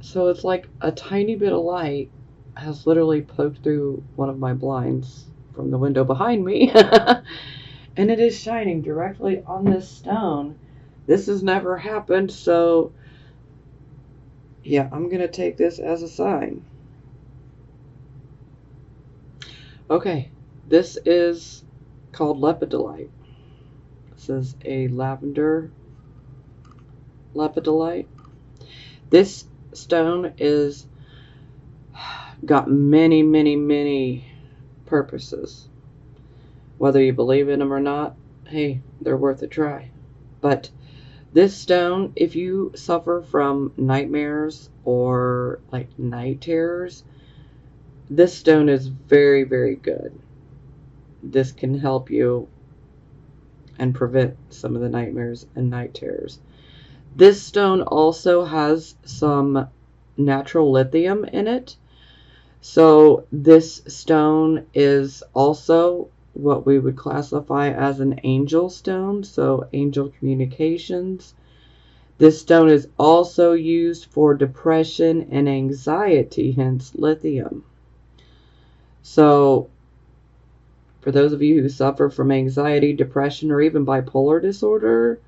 So it's like a tiny bit of light has literally poked through one of my blinds from the window behind me. And it is shining directly on this stone. This has never happened, so yeah, I'm going to take this as a sign. Okay, this is called lepidolite. This is a lavender lepidolite. This stone is got many, many, many purposes. Whether you believe in them or not, hey, they're worth a try. But this stone, if you suffer from nightmares or like night terrors, this stone is very, very good. This can help you and prevent some of the nightmares and night terrors. This stone also has some natural lithium in it. So this stone is also what we would classify as an angel stone, so angel communications. This stone is also used for depression and anxiety, hence lithium. So for those of you who suffer from anxiety, depression, or even bipolar disorder,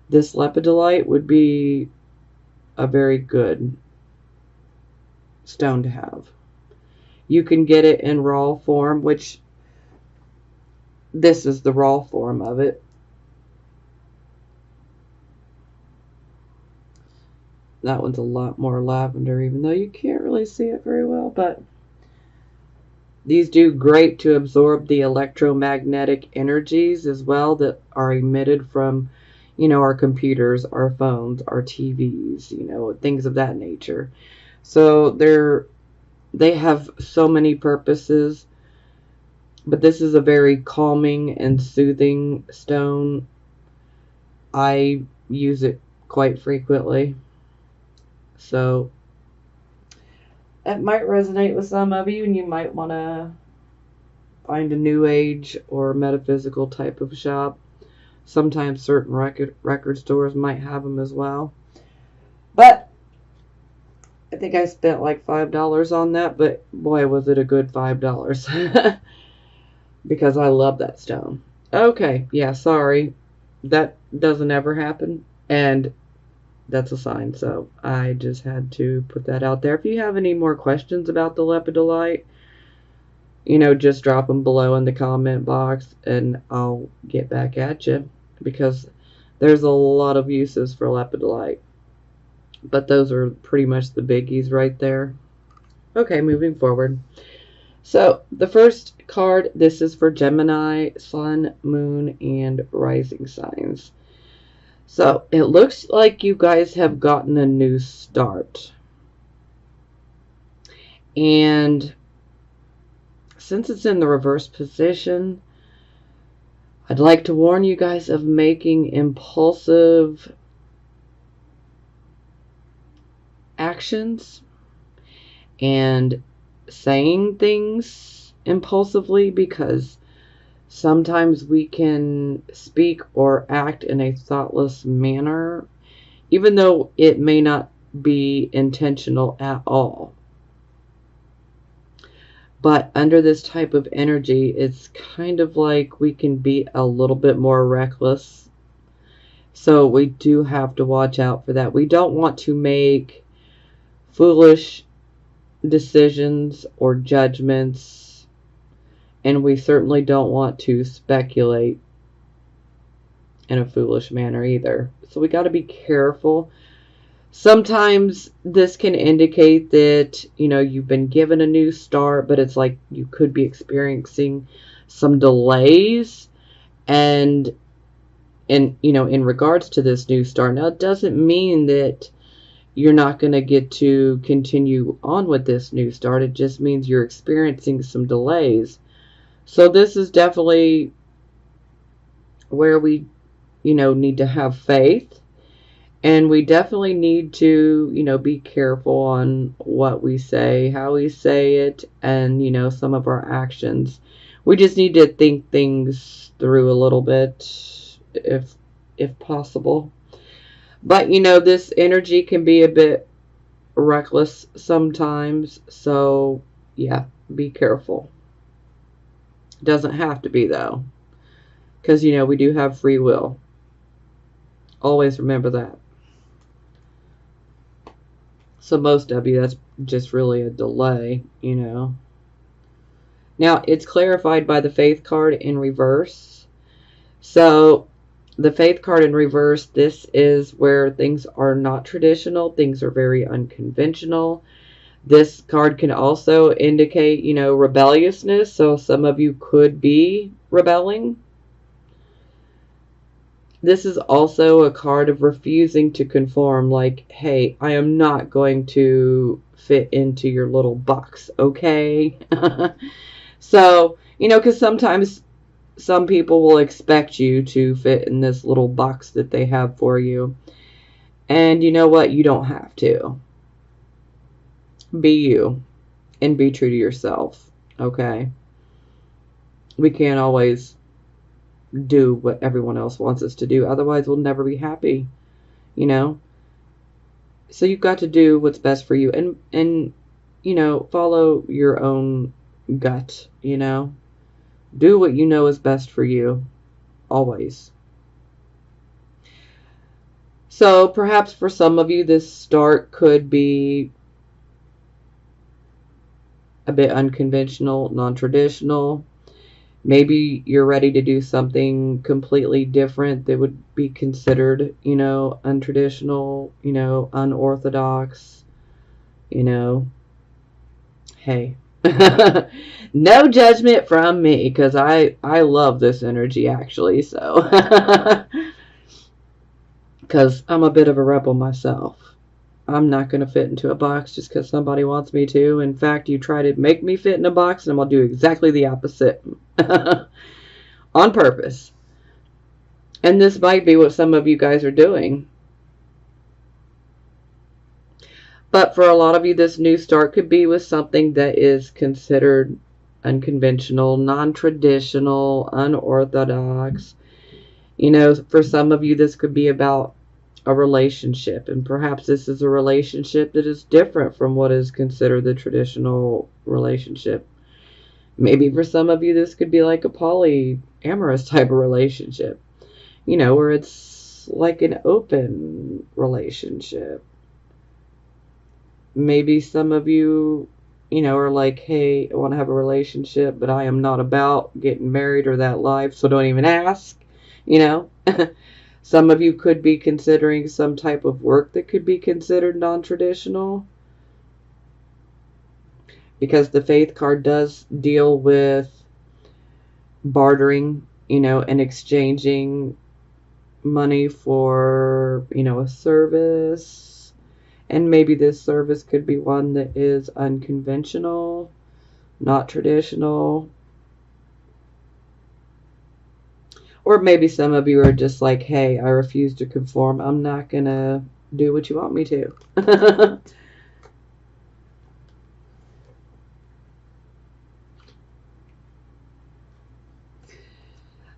this lepidolite would be a very good stone to have. You can get it in raw form, which this is the raw form of it. That one's a lot more lavender, even though you can't really see it very well, but these do great to absorb the electromagnetic energies as well that are emitted from, our computers, our phones, our TVs, things of that nature. So they have so many purposes, but this is a very calming and soothing stone. I use it quite frequently. So it might resonate with some of you, and you might want to find a new age or metaphysical type of shop. Sometimes certain record stores might have them as well. But I think I spent like $5 on that, but boy, was it a good $5. Because I love that stone. Okay, yeah, sorry. That doesn't ever happen. And that's a sign. So I just had to put that out there. If you have any more questions about the lepidolite, just drop them below in the comment box and I'll get back at you, because there's a lot of uses for lepidolite. But those are pretty much the biggies right there. Okay, moving forward. So the first card, this is for Gemini, Sun, Moon, and Rising signs. So it looks like you guys have gotten a new start. And since it's in the reverse position, I'd like to warn you guys of making impulsive actions and saying things impulsively, because sometimes we can speak or act in a thoughtless manner, even though it may not be intentional at all. But under this type of energy, it's kind of like we can be a little bit more reckless. So we do have to watch out for that. We don't want to make foolish decisions or judgments, and we certainly don't want to speculate in a foolish manner either. So we got to be careful. Sometimes this can indicate that, you've been given a new start, but it's like you could be experiencing some delays. And in regards to this new start, now it doesn't mean that you're not going to get to continue on with this new start. It just means you're experiencing some delays. So this is definitely where we, need to have faith. And we definitely need to, be careful on what we say, how we say it, and, some of our actions. We just need to think things through a little bit, if possible. But, this energy can be a bit reckless sometimes. So, yeah, be careful. Doesn't have to be, though, because, we do have free will. Always remember that. So most of you, that's just really a delay. Now, it's clarified by the Faith card in reverse. So, the Faith card in reverse, this is where things are not traditional. Things are very unconventional. This card can also indicate, rebelliousness. So, some of you could be rebelling. This is also a card of refusing to conform, like, hey, I am not going to fit into your little box, okay? So, because sometimes some people will expect you to fit in this little box that they have for you. And you know what? You don't have to. Be you and be true to yourself, okay? We can't always do what everyone else wants us to do. Otherwise, we'll never be happy, So you've got to do what's best for you and follow your own gut, Do what you know is best for you, always. So perhaps for some of you, this start could be a bit unconventional, non-traditional. Maybe you're ready to do something completely different that would be considered, untraditional, unorthodox, Hey. No judgment from me, because I love this energy, actually, so. Because I'm a bit of a rebel myself. I'm not going to fit into a box just because somebody wants me to. In fact, you try to make me fit in a box, and I'm going to do exactly the opposite. On purpose. And this might be what some of you guys are doing. But for a lot of you, this new start could be with something that is considered unconventional, non-traditional, unorthodox. For some of you, this could be about a relationship, and perhaps this is a relationship that is different from what is considered the traditional relationship. Maybe for some of you, this could be like a polyamorous type of relationship, where it's like an open relationship. Maybe some of you, are like, hey, I want to have a relationship, but I am not about getting married or that life, so don't even ask, Some of you could be considering some type of work that could be considered non-traditional, because the Faith card does deal with bartering, and exchanging money for, a service. And maybe this service could be one that is unconventional, not traditional. Or maybe some of you are just like, hey, I refuse to conform. I'm not going to do what you want me to.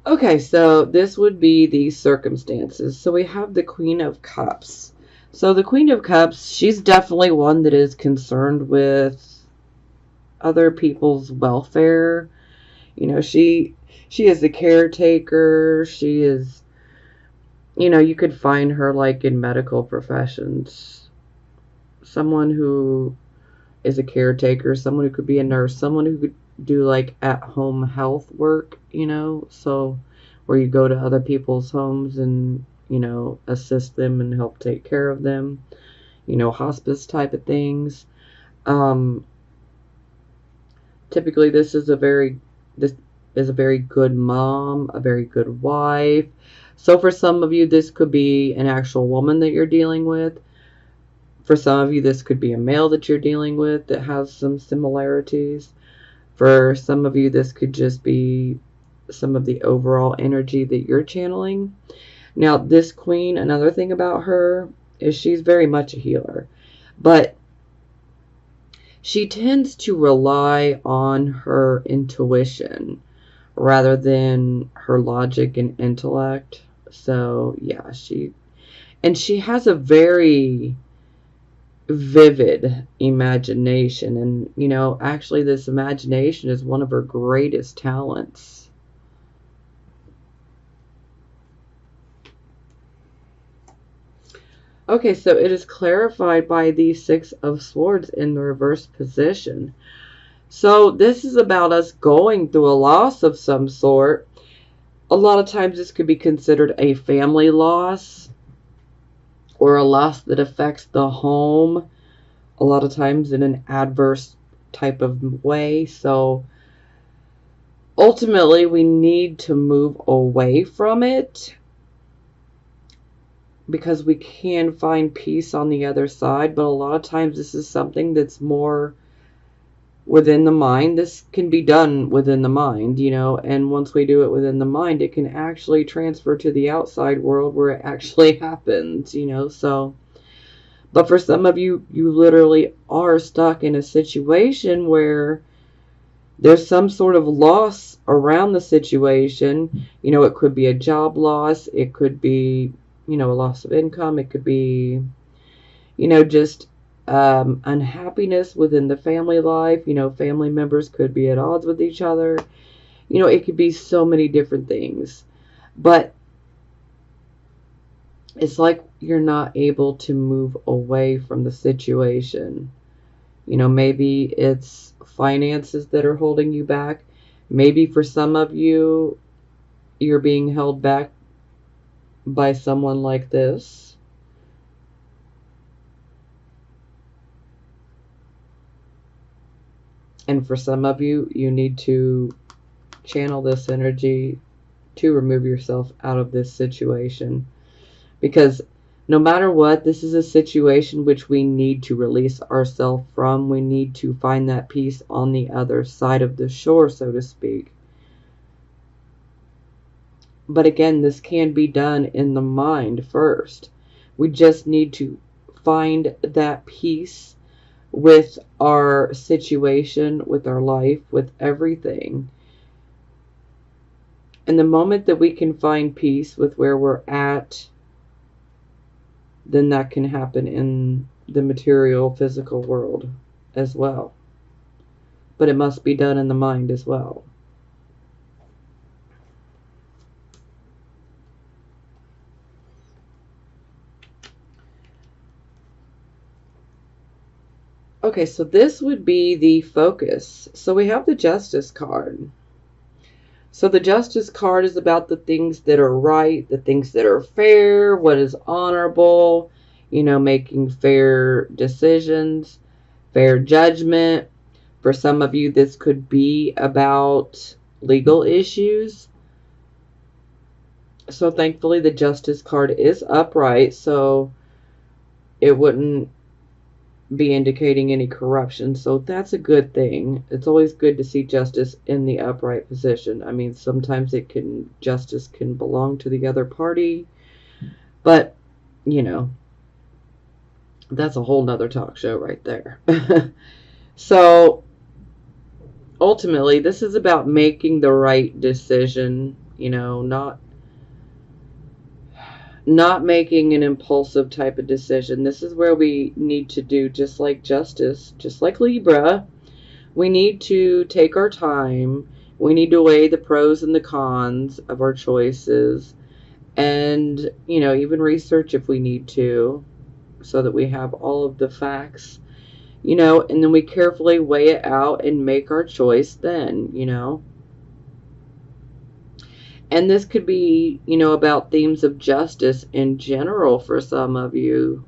Okay, so this would be the circumstances. So we have the Queen of Cups. So the Queen of Cups, she's definitely one that is concerned with other people's welfare. She is a caretaker. She is, you could find her like in medical professions. Someone who is a caretaker, someone who could be a nurse, someone who could do like at-home health work, so where you go to other people's homes and, assist them and help take care of them, hospice type of things. Typically this is a very good mom, a very good wife. So for some of you, this could be an actual woman that you're dealing with. For some of you, this could be a male that you're dealing with that has some similarities. For some of you, this could just be some of the overall energy that you're channeling. Now, this queen, another thing about her is she's very much a healer. But she tends to rely on her intuition rather than her logic and intellect. So, yeah, she has a very vivid imagination. And, actually, this imagination is one of her greatest talents. Okay, so it is clarified by the Six of Swords in the reverse position. So this is about us going through a loss of some sort. A lot of times this could be considered a family loss or a loss that affects the home, a lot of times in an adverse type of way. So ultimately we need to move away from it because we can find peace on the other side. But a lot of times this is something that's more within the mind. This can be done within the mind, and once we do it within the mind, it can actually transfer to the outside world where it actually happens, so. But for some of you, you literally are stuck in a situation where there's some sort of loss around the situation. It could be a job loss, it could be, a loss of income, it could be, just unhappiness within the family life. Family members could be at odds with each other. It could be so many different things. But it's like you're not able to move away from the situation. Maybe it's finances that are holding you back. Maybe for some of you, you're being held back by someone like this. And for some of you, you need to channel this energy to remove yourself out of this situation. Because no matter what, this is a situation which we need to release ourselves from. We need to find that peace on the other side of the shore, so to speak. But again, this can be done in the mind first. We just need to find that peace with our situation, with our life, with everything. And the moment that we can find peace with where we're at, then that can happen in the material, physical world as well. But it must be done in the mind as well. Okay, so this would be the focus. So we have the Justice card. So the Justice card is about the things that are right, the things that are fair, what is honorable, making fair decisions, fair judgment. For some of you, this could be about legal issues. So thankfully, the Justice card is upright, so it wouldn't be indicating any corruption. So that's a good thing. It's always good to see justice in the upright position. I mean, sometimes justice can belong to the other party, but that's a whole nother talk show right there. So ultimately, this is about making the right decision, not making an impulsive type of decision. This is where we need to do, just like Justice, just like Libra, we need to take our time. We need to weigh the pros and the cons of our choices, and even research if we need to, so that we have all of the facts, and then we carefully weigh it out and make our choice then. And this could be, about themes of justice in general for some of you.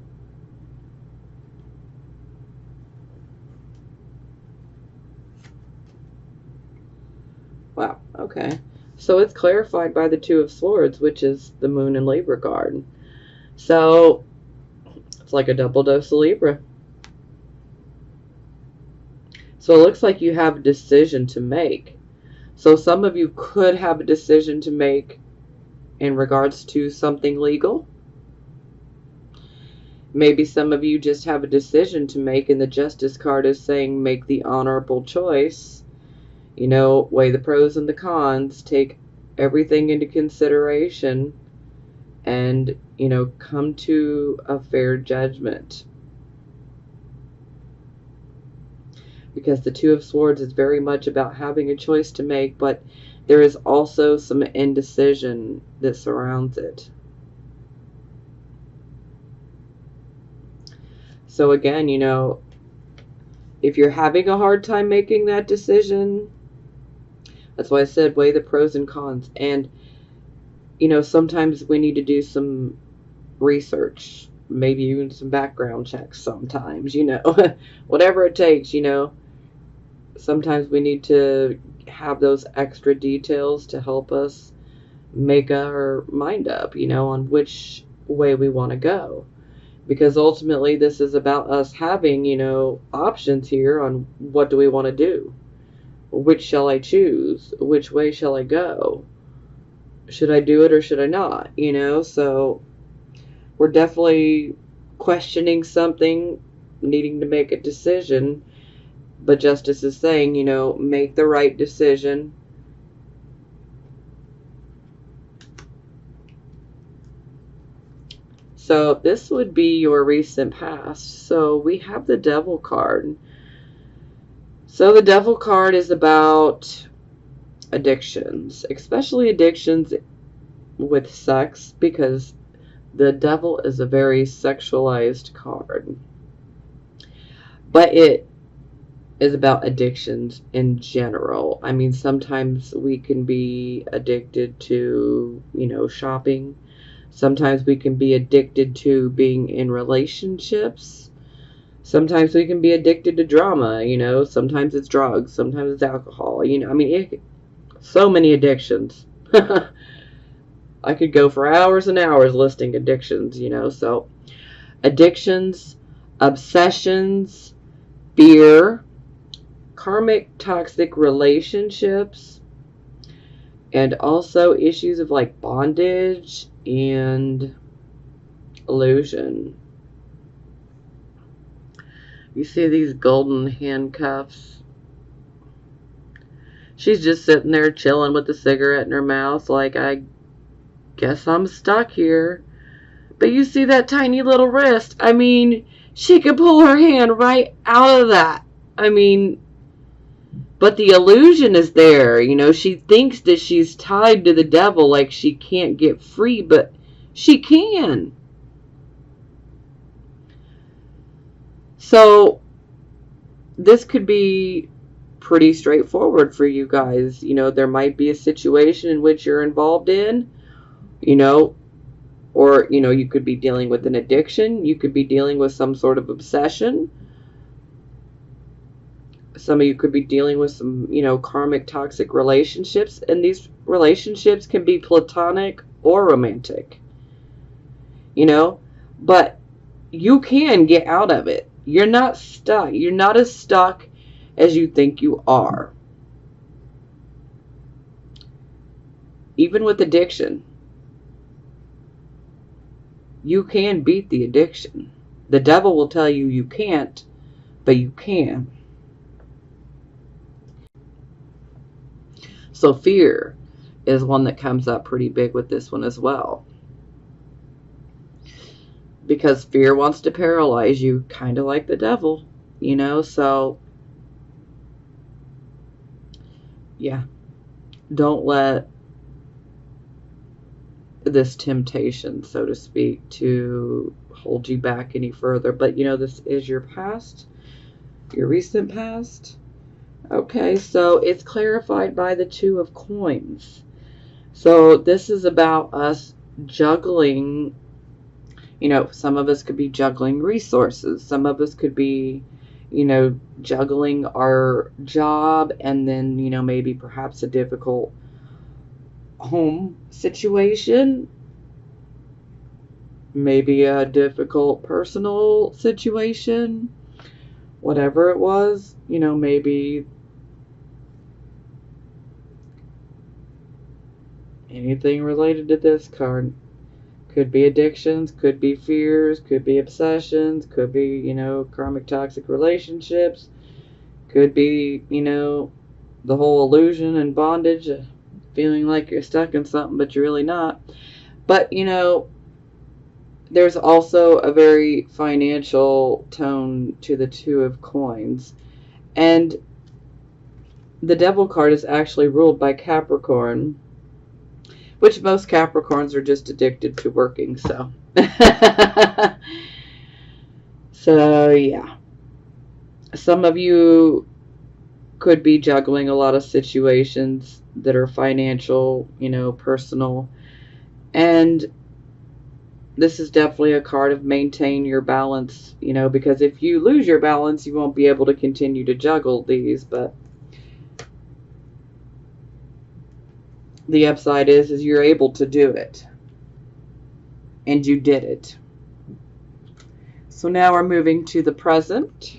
Wow, okay. So it's clarified by the Two of Swords, which is the Moon and Libra card. So it's like a double dose of Libra. So it looks like you have a decision to make. So some of you could have a decision to make in regards to something legal. Maybe some of you just have a decision to make, and the Justice card is saying make the honorable choice. Weigh the pros and the cons, take everything into consideration, and, come to a fair judgment. because the Two of Swords is very much about having a choice to make, but there is also some indecision that surrounds it. So again, if you're having a hard time making that decision, that's why I said weigh the pros and cons. And, sometimes we need to do some research, maybe even some background checks sometimes, whatever it takes, sometimes we need to have those extra details to help us make our mind up, on which way we want to go. Because ultimately this is about us having, options here on what do we want to do. Which shall I choose? Which way shall I go? Should I do it or should I not? So we're definitely questioning something, needing to make a decision. But Justice is saying, make the right decision. So this would be your recent past. So we have the Devil card. So the Devil card is about addictions, especially addictions with sex, because the Devil is a very sexualized card. But it is about addictions in general. I mean, sometimes we can be addicted to, shopping. Sometimes we can be addicted to being in relationships. Sometimes we can be addicted to drama, Sometimes it's drugs. Sometimes it's alcohol. So many addictions. I could go for hours and hours listing addictions, So addictions, obsessions, fear, karmic toxic relationships, and also issues of like bondage and illusion. You see these golden handcuffs? She's just sitting there chilling with a cigarette in her mouth like, I guess I'm stuck here. But you see that tiny little wrist? I mean, she could pull her hand right out of that. But the illusion is there. She thinks that she's tied to the devil, like she can't get free, but she can. So this could be pretty straightforward for you guys. There might be a situation in which you're involved in, or, you could be dealing with an addiction. You could be dealing with some sort of obsession. Some of you could be dealing with some, karmic toxic relationships. And these relationships can be platonic or romantic. But you can get out of it. You're not stuck. You're not as stuck as you think you are. Even with addiction, you can beat the addiction. The devil will tell you you can't, but you can. So fear is one that comes up pretty big with this one as well. Because fear wants to paralyze you, kind of like the devil, so yeah, don't let this temptation, so to speak, to hold you back any further. But this is your past, your recent past. Okay, so it's clarified by the Two of Coins. So this is about us juggling. Some of us could be juggling resources. Some of us could be, juggling our job and then, maybe perhaps a difficult home situation. Maybe a difficult personal situation. Whatever it was, maybe anything related to this card. Could be addictions, could be fears, could be obsessions, could be, karmic toxic relationships, could be, the whole illusion and bondage, feeling like you're stuck in something, but you're really not. But, there's also a very financial tone to the Two of Coins. And the Devil card is actually ruled by Capricorn, which most Capricorns are just addicted to working, so. So, yeah. Some of you could be juggling a lot of situations that are financial, personal. And this is definitely a card of maintain your balance, because if you lose your balance, you won't be able to continue to juggle these. But the upside is you're able to do it. And you did it. So now we're moving to the present.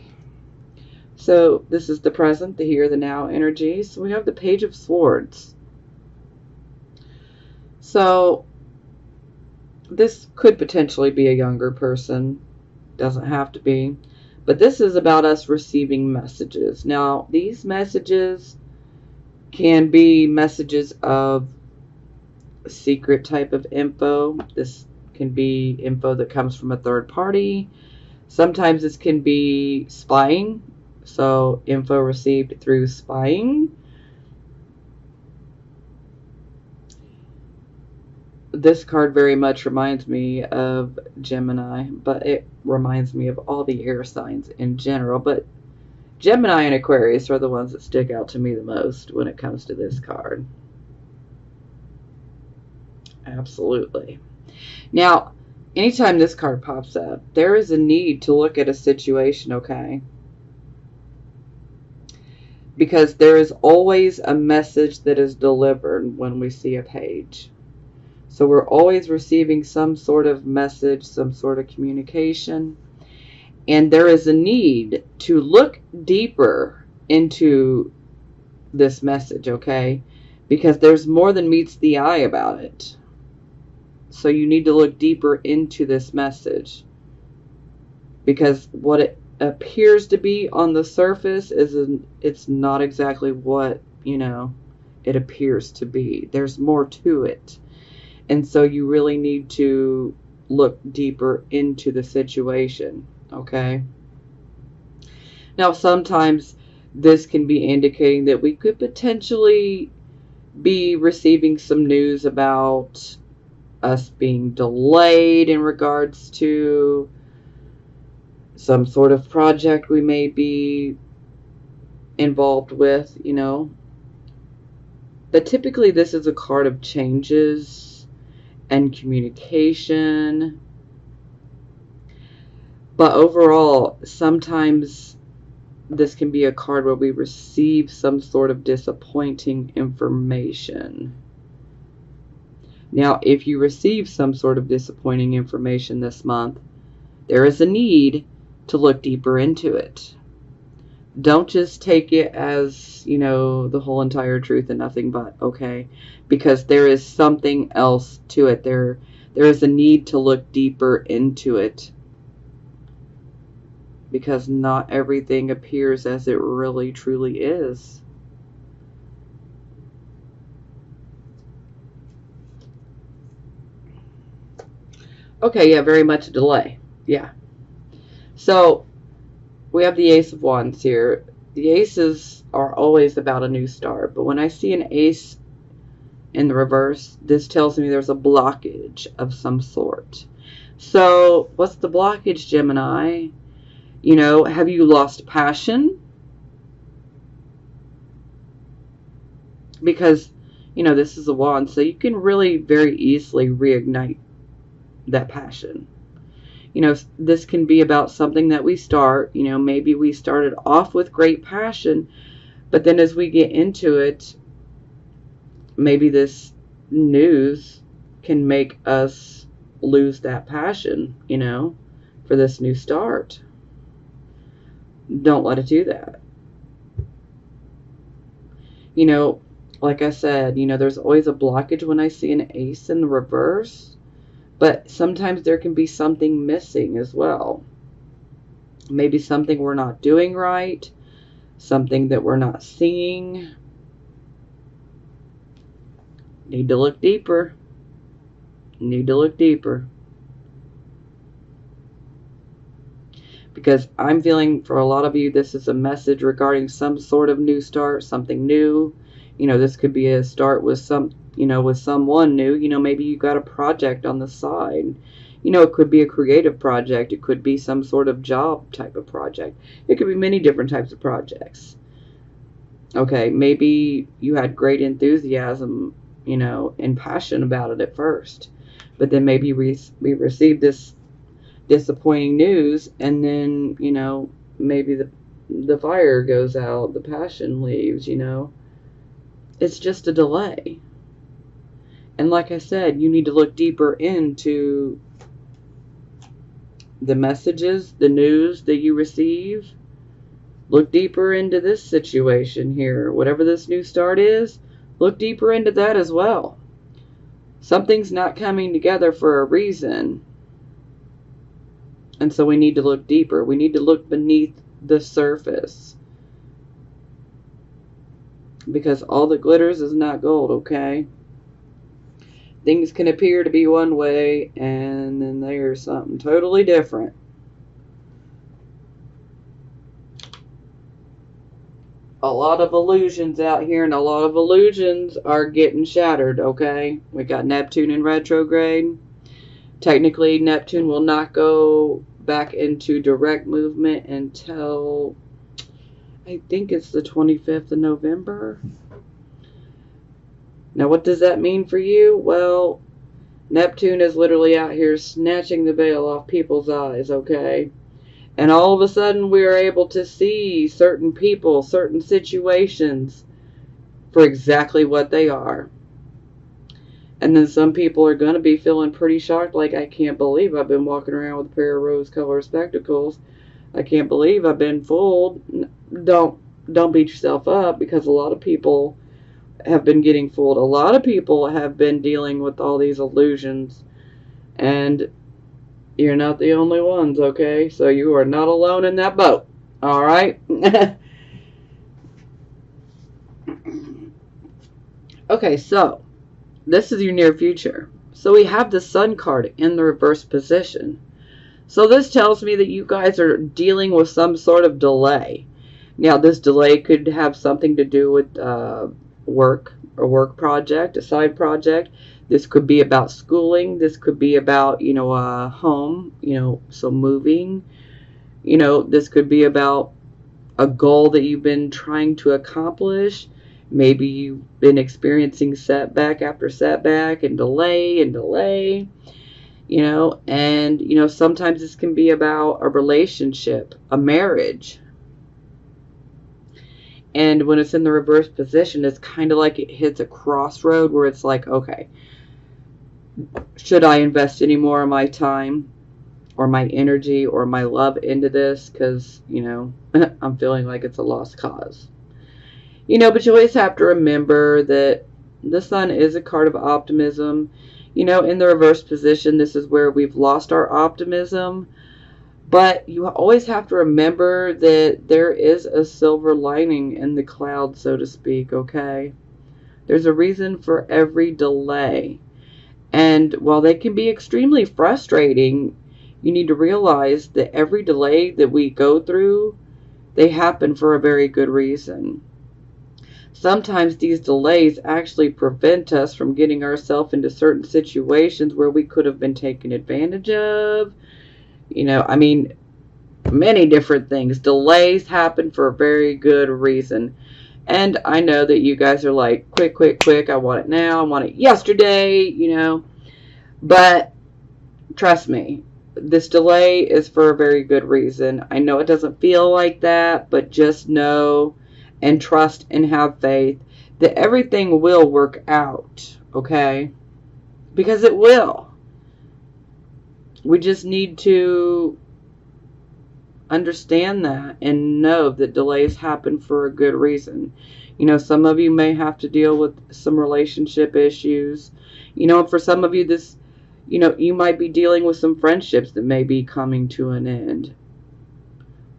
So this is the present, the here, the now energy. So we have the Page of Swords. So this could potentially be a younger person. Doesn't have to be. But this is about us receiving messages. Now, these messages can be messages of secret type of info. This can be info that comes from a third party. Sometimes this can be spying. So, info received through spying. This card very much reminds me of Gemini, but it reminds me of all the air signs in general. But Gemini and Aquarius are the ones that stick out to me the most when it comes to this card. Absolutely. Now, anytime this card pops up, there is a need to look at a situation, okay? Because there is always a message that is delivered when we see a page. So we're always receiving some sort of message, some sort of communication. And there is a need to look deeper into this message, okay? Because there's more than meets the eye about it. So you need to look deeper into this message. Because what it appears to be on the surface it's not exactly what, it appears to be. There's more to it. And so you really need to look deeper into the situation, okay? Now, sometimes this can be indicating that we could potentially be receiving some news about us being delayed in regards to some sort of project we may be involved with, But typically this is a card of changes and communication. But overall, sometimes this can be a card where we receive some sort of disappointing information. Now, if you receive some sort of disappointing information this month, there is a need to look deeper into it. Don't just take it as, the whole entire truth and nothing but, okay? Because there is something else to it. There is a need to look deeper into it. Because not everything appears as it really truly is. Okay, yeah, very much a delay. Yeah. So, we have the Ace of Wands here. The aces are always about a new start, but when I see an ace in the reverse, this tells me there's a blockage of some sort. So, what's the blockage, Gemini? Have you lost passion? Because, this is a wand, so you can really very easily reignite that passion. This can be about something that we start. Maybe we started off with great passion, but then as we get into it, maybe this news can make us lose that passion, for this new start. Don't let it do that. Like I said, there's always a blockage when I see an ace in the reverse. But sometimes there can be something missing as well. Maybe something we're not doing right. Something that we're not seeing. Need to look deeper. Need to look deeper. Because I'm feeling for a lot of you, this is a message regarding some sort of new start, something new. This could be a start with with someone new. Maybe you got a project on the side. It could be a creative project. It could be some sort of job type of project. It could be many different types of projects. Okay, maybe you had great enthusiasm, and passion about it at first. But then maybe we received this disappointing news, and then maybe the fire goes out, the passion leaves. It's just a delay. And like I said, you need to look deeper into the messages, the news that you receive. Look deeper into this situation here. Whatever this new start is, look deeper into that as well. Something's not coming together for a reason. And so we need to look deeper. We need to look beneath the surface. Because all that glitters is not gold, okay? Things can appear to be one way, and then there's something totally different. A lot of illusions out here, and a lot of illusions are getting shattered, okay? We got Neptune in retrograde. Technically, Neptune will not go back into direct movement until, I think it's the 25th of November. Now, what does that mean for you? Well, Neptune is literally out here snatching the veil off people's eyes, okay? And all of a sudden, we are able to see certain people, certain situations for exactly what they are. And then some people are going to be feeling pretty shocked, like, I can't believe I've been walking around with a pair of rose-colored spectacles. I can't believe I've been fooled. Don't beat yourself up, because a lot of people have been getting fooled. A lot of people have been dealing with all these illusions, and you're not the only ones, okay? So you are not alone in that boat, all right? Okay, so this is your near future. So we have the Sun card in the reverse position. So this tells me that you guys are dealing with some sort of delay. Now, this delay could have something to do with work, a work project, a side project. This could be about schooling. This could be about, home, so moving. This could be about a goal that you've been trying to accomplish. Maybe you've been experiencing setback after setback and delay, and, sometimes this can be about a relationship, a marriage. And when it's in the reverse position, it's kind of like it hits a crossroad where it's like, okay, should I invest any more of my time or my energy or my love into this? Because, I'm feeling like it's a lost cause. But you always have to remember that the Sun is a card of optimism. In the reverse position, this is where we've lost our optimism. But you always have to remember that there is a silver lining in the cloud, so to speak, okay? There's a reason for every delay. And while they can be extremely frustrating, you need to realize that every delay that we go through, they happen for a very good reason. Sometimes these delays actually prevent us from getting ourselves into certain situations where we could have been taken advantage of. Many different things. Delays happen for a very good reason. And I know that you guys are like, quick, quick, quick. I want it now. I want it yesterday, But trust me, this delay is for a very good reason. I know it doesn't feel like that, but just know and trust and have faith that everything will work out, okay? Because it will. We just need to understand that and know that delays happen for a good reason. Some of you may have to deal with some relationship issues. For some of you, this, you might be dealing with some friendships that may be coming to an end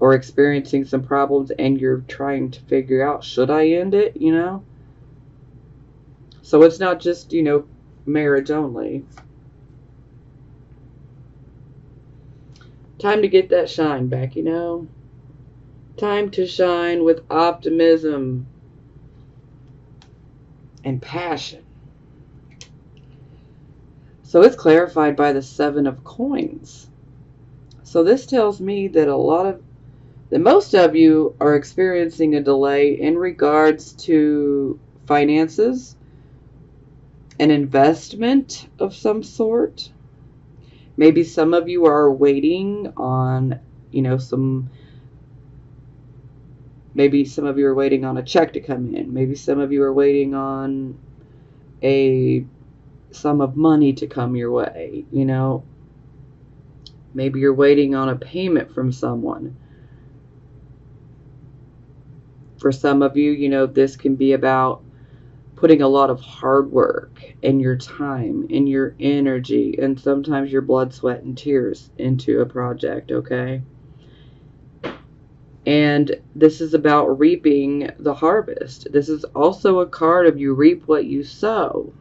or experiencing some problems, and you're trying to figure out, should I end it, So it's not just, marriage only. Time to get that shine back, you know? Time to shine with optimism and passion. So it's clarified by the 7 of coins. So this tells me that most of you are experiencing a delay in regards to finances, an investment of some sort. Maybe some of you are waiting on, maybe some of you are waiting on a check to come in. Maybe some of you are waiting on a sum of money to come your way, Maybe you're waiting on a payment from someone. For some of you, this can be about putting a lot of hard work and your time and your energy and sometimes your blood, sweat, and tears into a project, okay? And this is about reaping the harvest. This is also a card of you reap what you sow.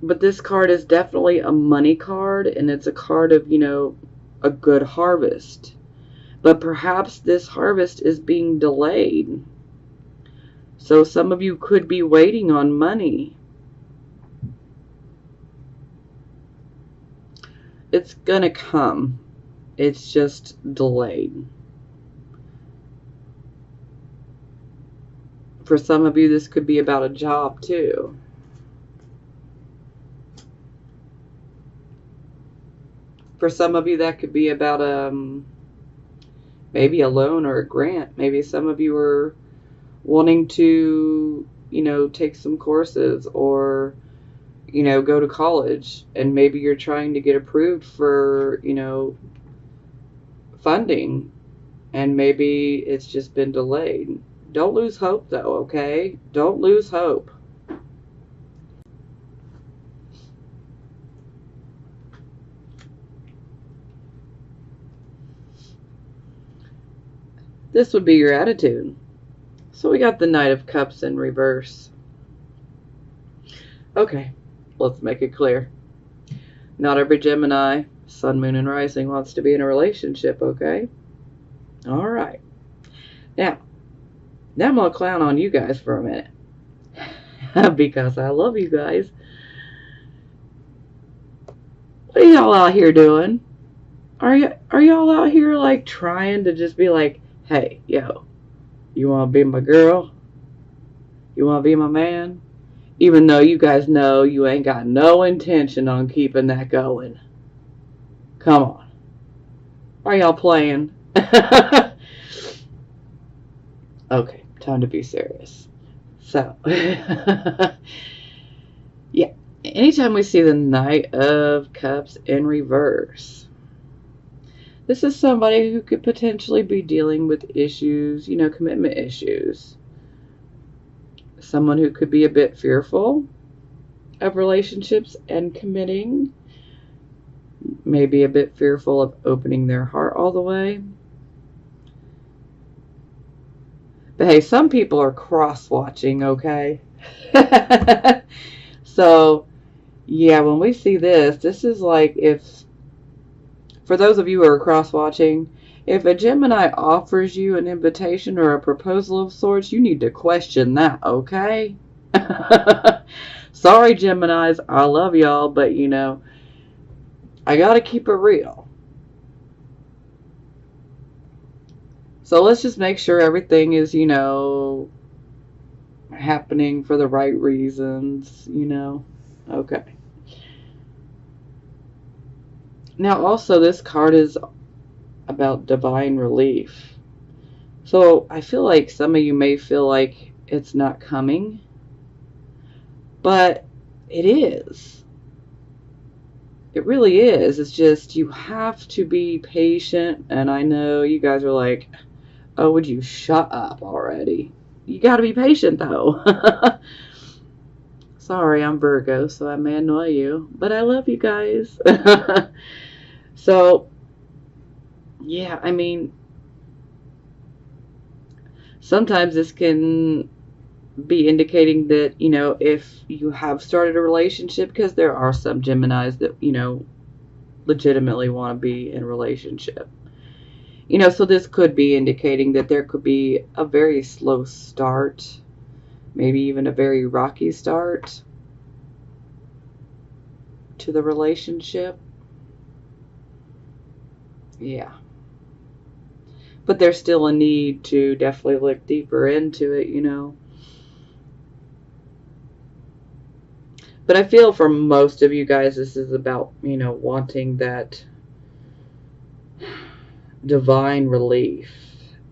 But this card is definitely a money card, and it's a card of, a good harvest. But perhaps this harvest is being delayed. So some of you could be waiting on money. It's gonna come. It's just delayed. For some of you, this could be about a job too. For some of you, that could be about maybe a loan or a grant. Maybe some of you are wanting to, take some courses or, go to college, and maybe you're trying to get approved for, funding, and maybe it's just been delayed. Don't lose hope though, okay? Don't lose hope. This would be your attitude. So we got the Knight of Cups in reverse. Okay, let's make it clear. Not every Gemini, Sun, Moon, and Rising wants to be in a relationship, okay? All right. Now I'm going to clown on you guys for a minute. Because I love you guys. What are y'all out here doing? Are y'all out here like trying to just be like, hey, yo, you want to be my girl? You want to be my man? Even though you guys know you ain't got no intention on keeping that going. Come on. Are y'all playing? Okay, time to be serious. So, yeah, anytime we see the Knight of Cups in reverse, this is somebody who could potentially be dealing with issues, commitment issues. Someone who could be a bit fearful of relationships and committing. Maybe a bit fearful of opening their heart all the way. But hey, some people are cross-watching, okay? So, yeah, when we see this is like for those of you who are cross-watching, if a Gemini offers you an invitation or a proposal of sorts, you need to question that, okay? Sorry, Geminis, I love y'all, but I gotta keep it real. So let's just make sure everything is, happening for the right reasons, Okay. Now, also, this card is about divine relief. So I feel like some of you may feel like it's not coming, but it is. It really is. It's just you have to be patient, and I know you guys are like, oh, would you shut up already? You got to be patient, though. Sorry, I'm Virgo, so I may annoy you, but I love you guys. So, yeah, I mean, sometimes this can be indicating that, if you have started a relationship, because there are some Geminis that, legitimately want to be in a relationship. You know, so this could be indicating that there could be a very slow start, maybe even a very rocky start to the relationship. Yeah. But there's still a need to definitely look deeper into it, you know. But I feel for most of you guys, this is about, you know, wanting that divine relief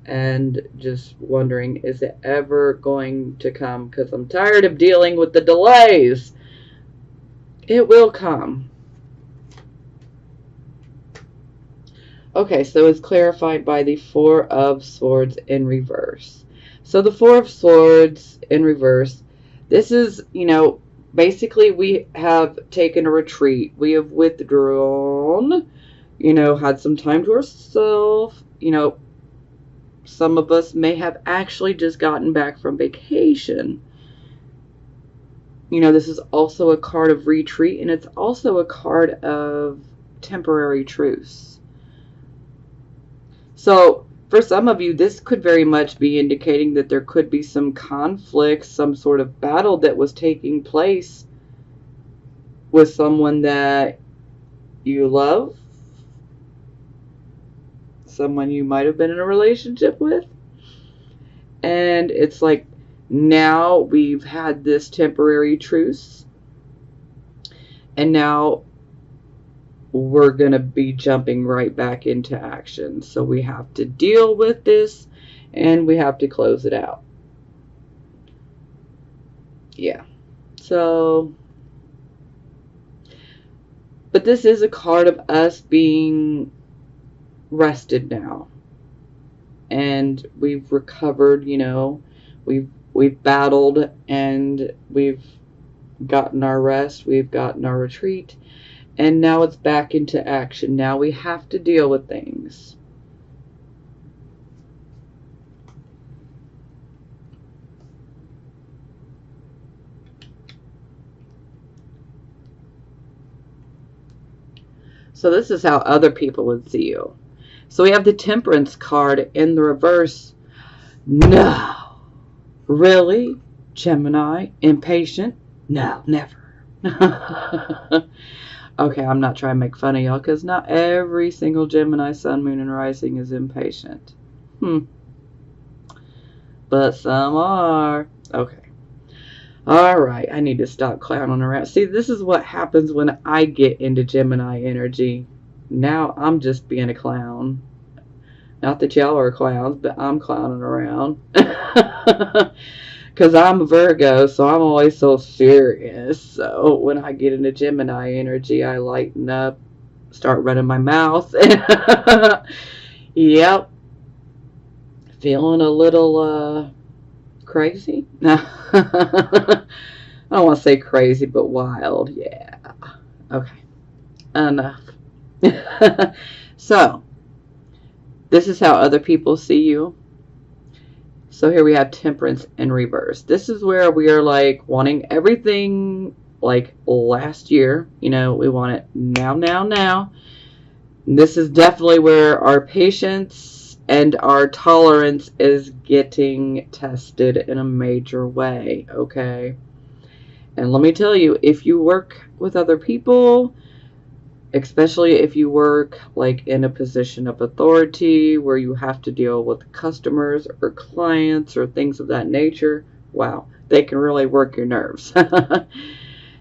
and just wondering, is it ever going to come? Because I'm tired of dealing with the delays. It will come. Okay, so it's clarified by the Four of Swords in reverse. So the Four of Swords in reverse, this is, you know, basically we have taken a retreat. We have withdrawn, you know, had some time to ourselves. You know, some of us may have actually just gotten back from vacation. You know, this is also a card of retreat, and it's also a card of temporary truce. So for some of you, this could very much be indicating that there could be some conflict, some sort of battle that was taking place with someone that you love, someone you might have been in a relationship with. And it's like, now we've had this temporary truce, and now we're going to be jumping right back into action. So we have to deal with this, and we have to close it out. Yeah. So, but this is a card of us being rested now. And we've recovered, you know, we've battled, and we've gotten our rest, we've gotten our retreat, and now it's back into action. Now we have to deal with things. So this is how other people would see you. So we have the Temperance card in the reverse. No. Really? Gemini? Impatient? No, never. Okay, I'm not trying to make fun of y'all, because not every single Gemini, Sun, Moon, and Rising is impatient. But some are. Okay. Alright, I need to stop clowning around. See, this is what happens when I get into Gemini energy. Now I'm just being a clown. Not that y'all are clowns, but I'm clowning around. Because I'm a Virgo, so I'm always so serious. So when I get into Gemini energy, I lighten up, start running my mouth. Yep. Feeling a little crazy? I don't want to say crazy, but wild. Yeah. Okay. Enough. So, this is how other people see you. So here we have Temperance in reverse. This is where we are like wanting everything like last year. You know, we want it now, now, now. This is definitely where our patience and our tolerance is getting tested in a major way, okay? And let me tell you, if you work with other people, especially if you work like in a position of authority where you have to deal with customers or clients or things of that nature, wow, they can really work your nerves.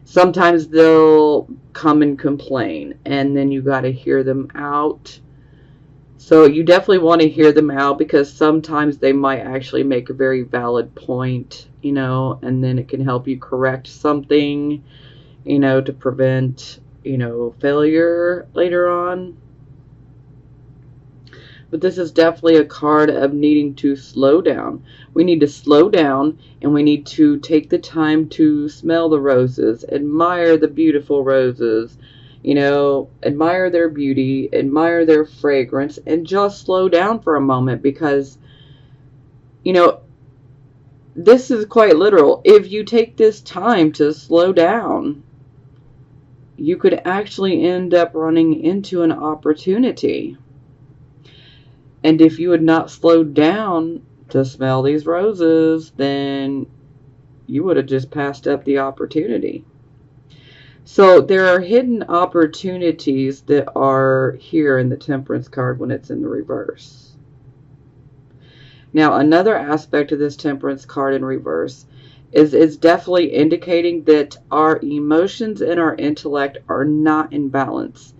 Sometimes they'll come and complain, and then you got to hear them out. So you definitely want to hear them out, because sometimes they might actually make a very valid point, you know, and then it can help you correct something, you know, to prevent, you know, failure later on. But this is definitely a card of needing to slow down. We need to slow down, and we need to take the time to smell the roses, admire the beautiful roses, you know, admire their beauty, admire their fragrance, and just slow down for a moment, because, you know, this is quite literal. If you take this time to slow down, you could actually end up running into an opportunity. And if you had not slowed down to smell these roses, then you would have just passed up the opportunity. So there are hidden opportunities that are here in the Temperance card when it's in the reverse. Now, another aspect of this Temperance card in reverse is it's definitely indicating that our emotions and our intellect are not in balance.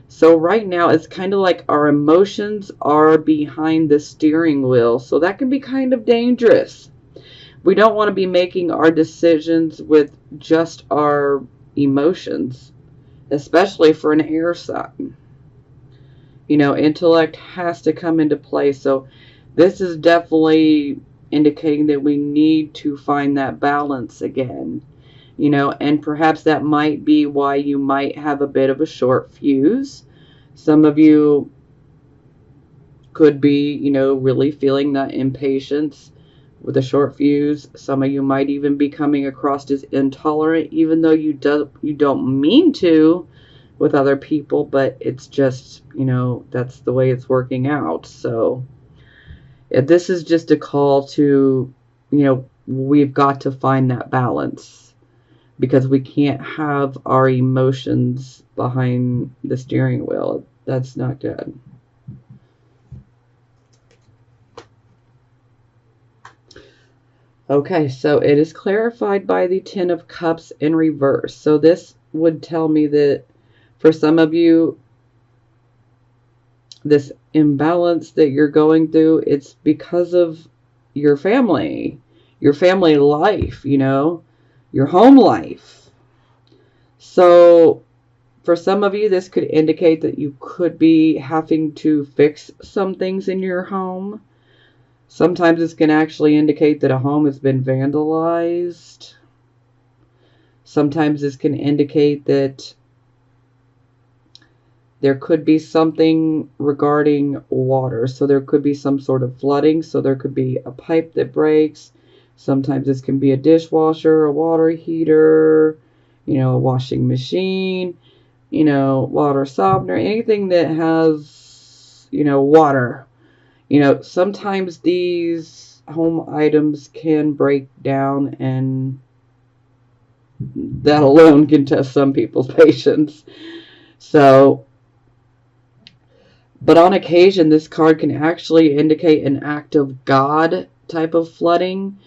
So right now, it's kind of like our emotions are behind the steering wheel. So that can be kind of dangerous. We don't want to be making our decisions with just our emotions, especially for an air sign. You know, intellect has to come into play. So this is definitely indicating that we need to find that balance again. You know, and perhaps that might be why you might have a bit of a short fuse. Some of you could be, you know, really feeling that impatience with a short fuse. Some of you might even be coming across as intolerant, even though you don't mean to with other people, but it's just, you know, that's the way it's working out. So this is just a call to, you know, we've got to find that balance, because we can't have our emotions behind the steering wheel. That's not good. Okay, so it is clarified by the Ten of Cups in reverse. So this would tell me that for some of you, this imbalance that you're going through, it's because of your family life, you know, your home life. So for some of you, this could indicate that you could be having to fix some things in your home. Sometimes this can actually indicate that a home has been vandalized. Sometimes this can indicate that there could be something regarding water. So there could be some sort of flooding. So there could be a pipe that breaks. Sometimes this can be a dishwasher, a water heater, you know, a washing machine, you know, water softener, anything that has, you know, water. You know, sometimes these home items can break down, and that alone can test some people's patience. So, but on occasion, this card can actually indicate an act of God type of flooding,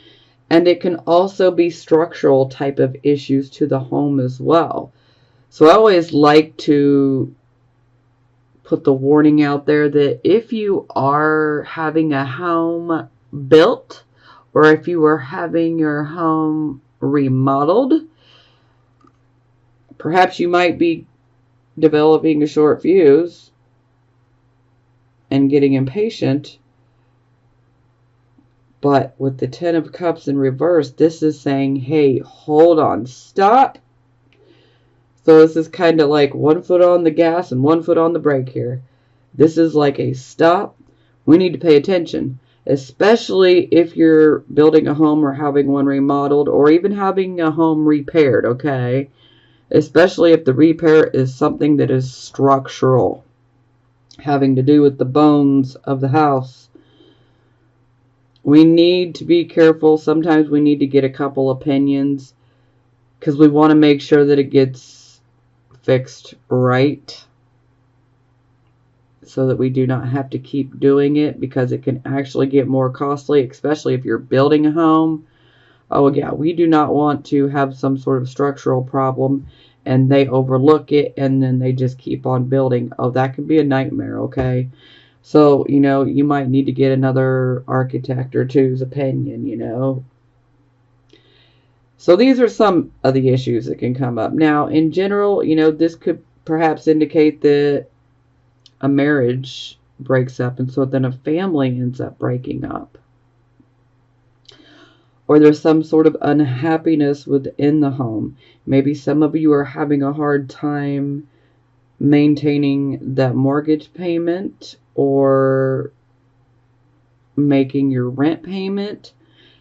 and it can also be structural type of issues to the home as well. So I always like to put the warning out there that if you are having a home built, or if you are having your home remodeled, perhaps you might be developing a short fuse and getting impatient. But with the Ten of Cups in reverse, this is saying, hey, hold on, stop. So this is kind of like 1 foot on the gas and 1 foot on the brake here. This is like a stop. We need to pay attention, especially if you're building a home or having one remodeled, or even having a home repaired, okay? Especially if the repair is something that is structural, having to do with the bones of the house. We need to be careful. Sometimes we need to get a couple opinions, because we want to make sure that it gets fixed right, so that we do not have to keep doing it, because it can actually get more costly, especially if you're building a home. Oh yeah, we do not want to have some sort of structural problem and they overlook it and then they just keep on building. Oh, that can be a nightmare, okay? So, you know, you might need to get another architect or two's opinion, you know. So these are some of the issues that can come up. Now, in general, you know, this could perhaps indicate that a marriage breaks up, and so then a family ends up breaking up. Or there's some sort of unhappiness within the home. Maybe some of you are having a hard time maintaining that mortgage payment or making your rent payment.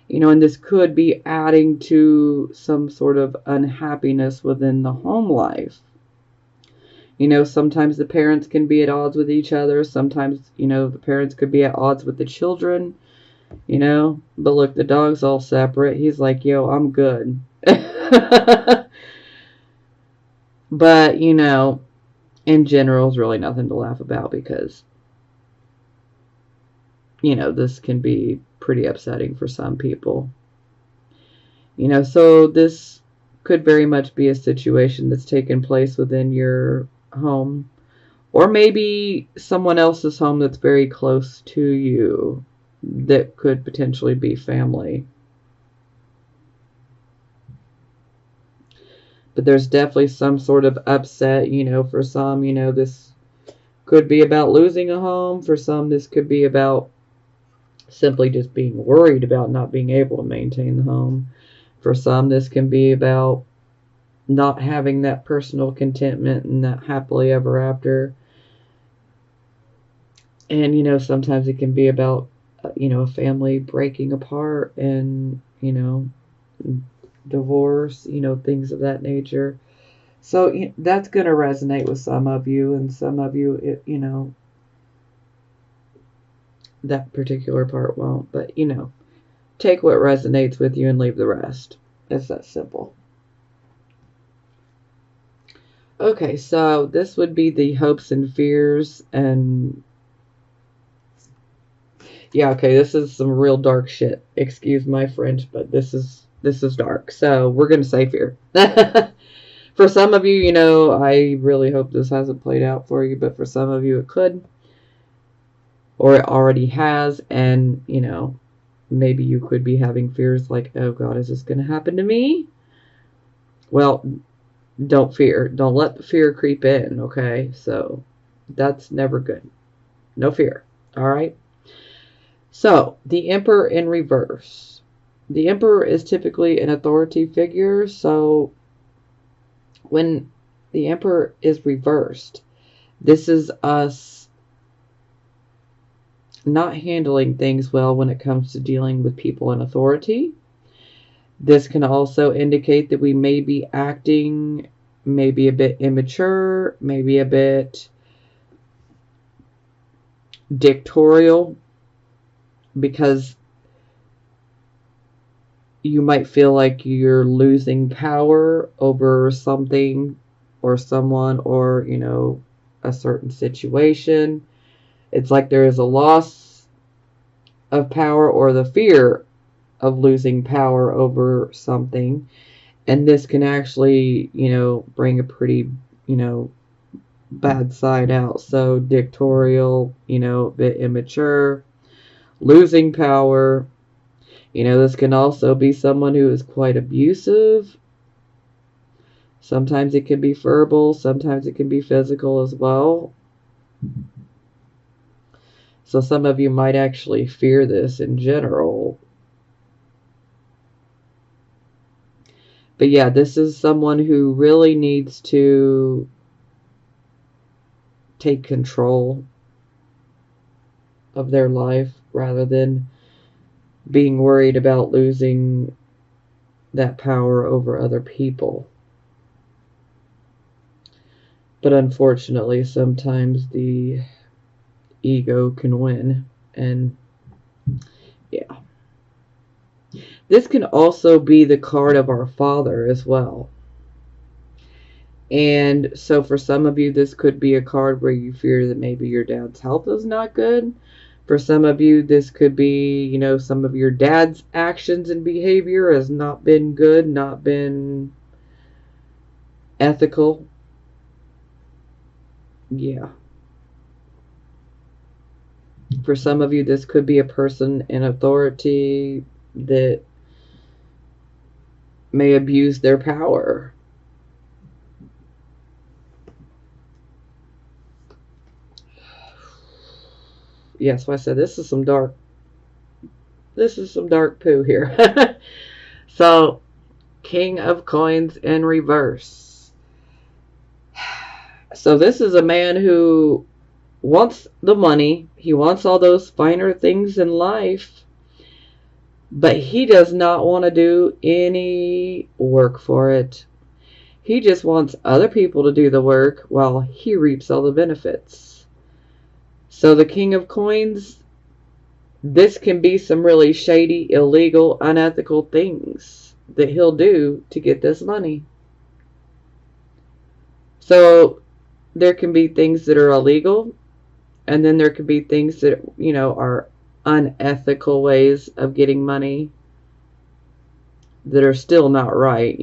You know, and this could be adding to some sort of unhappiness within the home life. You know, sometimes the parents can be at odds with each other. Sometimes, you know, the parents could be at odds with the children, you know. But look, the dog's all separate. He's like, yo, I'm good. But, you know, in general, is really nothing to laugh about because, you know, this can be pretty upsetting for some people. You know, so this could very much be a situation that's taken place within your home, or maybe someone else's home that's very close to you that could potentially be family. But there's definitely some sort of upset, you know, for some, you know, this could be about losing a home. For some, this could be about simply just being worried about not being able to maintain the home. For some, this can be about not having that personal contentment and that happily ever after. And, you know, sometimes it can be about, you know, a family breaking apart and, you know, divorce, you know, things of that nature. So that's going to resonate with some of you, and some of you, you know, that particular part won't. But, you know, take what resonates with you and leave the rest. It's that simple. Okay, so this would be the hopes and fears, and yeah, okay, this is some real dark shit. Excuse my French, but this is dark. So we're gonna say fear. For some of you, you know, I really hope this hasn't played out for you, but for some of you it could, or it already has, and you know, maybe you could be having fears like, oh God, is this gonna happen to me? Well, don't fear. Don't let the fear creep in, okay? So that's never good. No fear. All right? So, the Emperor in reverse. The Emperor is typically an authority figure, so when the Emperor is reversed, this is us not handling things well when it comes to dealing with people in authority. This can also indicate that we may be acting maybe a bit immature, maybe a bit dictatorial, because you might feel like you're losing power over something or someone, or, you know, a certain situation. It's like there is a loss of power or the fear of losing power over something. And this can actually, you know, bring a pretty, you know, bad side out. So dictatorial, you know, a bit immature, losing power. You know, this can also be someone who is quite abusive. Sometimes it can be verbal, sometimes it can be physical as well. So some of you might actually fear this in general. But yeah, this is someone who really needs to take control of their life rather than being worried about losing that power over other people. But unfortunately, sometimes the ego can win. And yeah. This can also be the card of our Father as well. And so for some of you, this could be a card where you fear that maybe your dad's health is not good. For some of you, this could be, you know, some of your dad's actions and behavior has not been good, not been ethical. Yeah. For some of you, this could be a person in authority that may abuse their power. Yeah, so I said this is some dark poo here. So, King of Coins in reverse. So this is a man who wants the money. He wants all those finer things in life. But he does not want to do any work for it. He just wants other people to do the work while he reaps all the benefits. So the King of Coins, this can be some really shady, illegal, unethical things that he'll do to get this money. So there can be things that are illegal, and then there could be things that, are unethical ways of getting money that are still not right,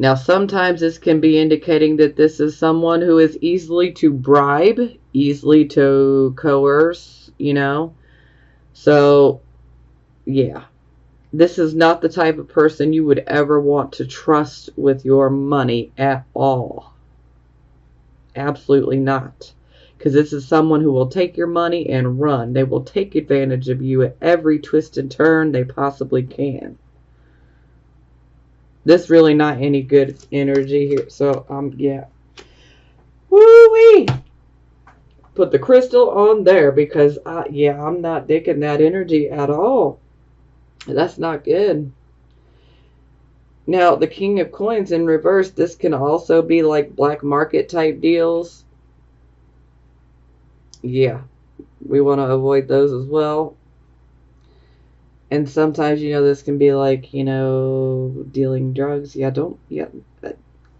Now, sometimes this can be indicating that this is someone who is easily to bribe, easily to coerce, So, yeah. This is not the type of person you would ever want to trust with your money at all. Absolutely not. Because this is someone who will take your money and run. They will take advantage of you at every twist and turn they possibly can. This really not any good energy here. So, yeah. Woo-wee! Put the crystal on there because, I'm not digging that energy at all. That's not good. Now, the King of Coins in reverse, this can also be like black market type deals. Yeah, we want to avoid those as well. And sometimes, this can be like, dealing drugs.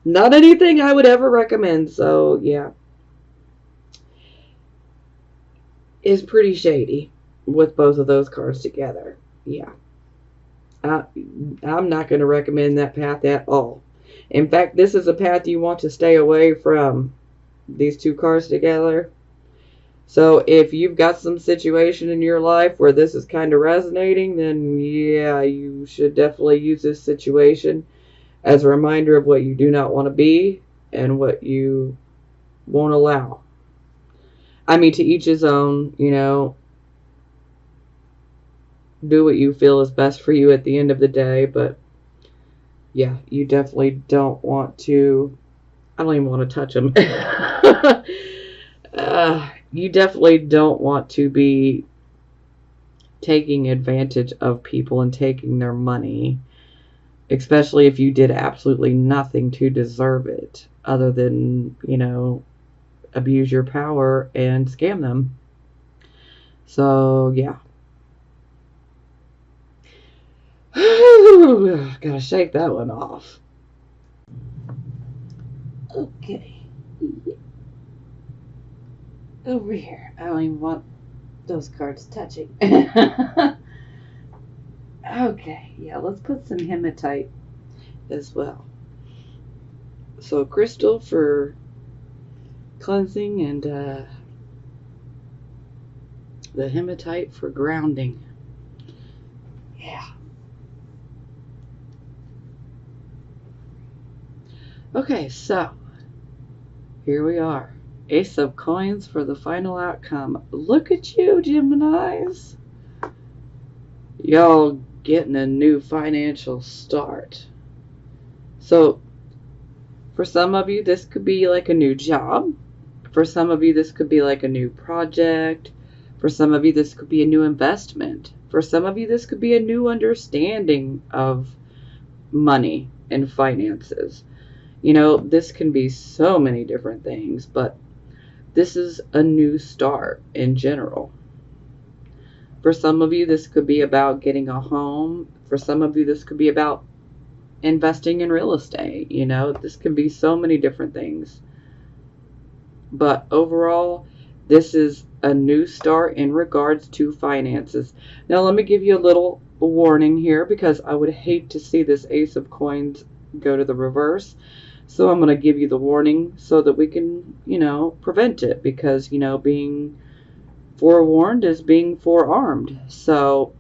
Not anything I would ever recommend. So, yeah. Is pretty shady with both of those cards together. Yeah. I'm not going to recommend that path at all. In fact, this is a path you want to stay away from, these two cards together. So if you've got some situation in your life where this is kind of resonating, then yeah, you should definitely use this situation as a reminder of what you do not want to be and what you won't allow. I mean, to each his own, do what you feel is best for you at the end of the day, but yeah, you definitely don't want to, I don't even want to touch them. You definitely don't want to be taking advantage of people and taking their money, especially if you did absolutely nothing to deserve it other than, abuse your power and scam them. So, yeah. Gotta shake that one off. Okay. Over here. I don't even want those cards touching. Okay. Yeah, let's put some hematite as well. So, crystal for cleansing and the hematite for grounding. Yeah. Okay, so here we are. Ace of Coins for the final outcome. Look at you, Geminis. Y'all getting a new financial start. So, for some of you, this could be like a new job. For some of you, this could be like a new project. For some of you, this could be a new investment. For some of you, this could be a new understanding of money and finances. This can be so many different things, but this is a new start in general. For some of you, this could be about getting a home. For some of you, this could be about investing in real estate. This can be so many different things. But overall, this is a new start in regards to finances. Now, let me give you a little warning here because I would hate to see this Ace of Coins go to the reverse. So I'm going to give you the warning so that we can, prevent it because, being forewarned is being forearmed. So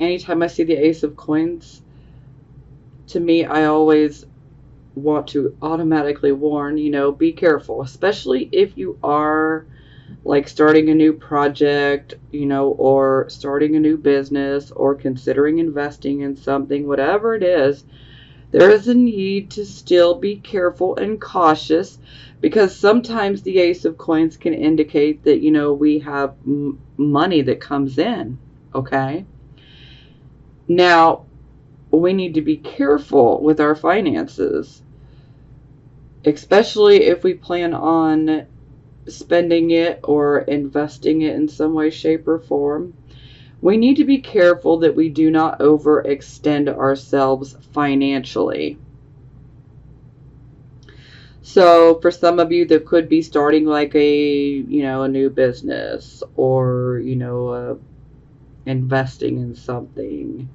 anytime I see the Ace of Coins, to me, I always want to automatically warn, be careful, especially if you are like starting a new project, or starting a new business or considering investing in something, whatever it is. There is a need to still be careful and cautious because sometimes the Ace of Coins can indicate that, we have money that comes in, okay? Now, we need to be careful with our finances, especially if we plan on spending it or investing it in some way, shape, or form. We need to be careful that we do not overextend ourselves financially. So for some of you that could be starting like a new business, or investing in something,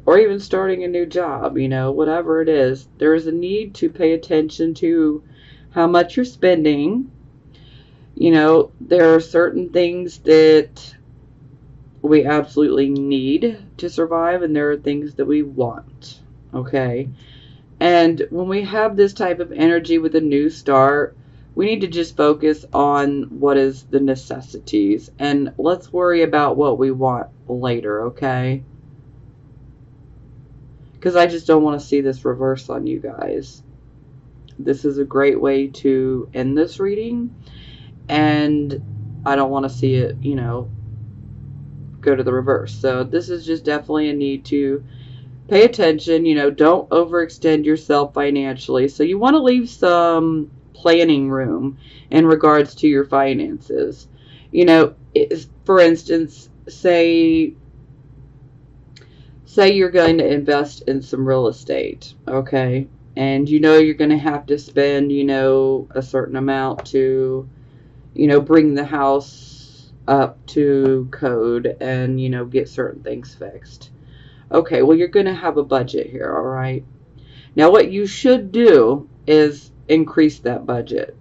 or even starting a new job, whatever it is, there is a need to pay attention to how much you're spending. There are certain things that we absolutely need to survive, and there are things that we want. Okay? And when we have this type of energy with a new start, we need to just focus on what is the necessities, and let's worry about what we want later, okay? Because I just don't want to see this reverse on you guys. This is a great way to end this reading, and I don't want to see it, go to the reverse. So this is just definitely a need to pay attention. Don't overextend yourself financially. So you want to leave some planning room in regards to your finances. For instance, say you're going to invest in some real estate, okay? And you're going to have to spend, a certain amount to, bring the house up to code and, get certain things fixed. Okay, well, you're going to have a budget here, all right? Now, what you should do is increase that budget.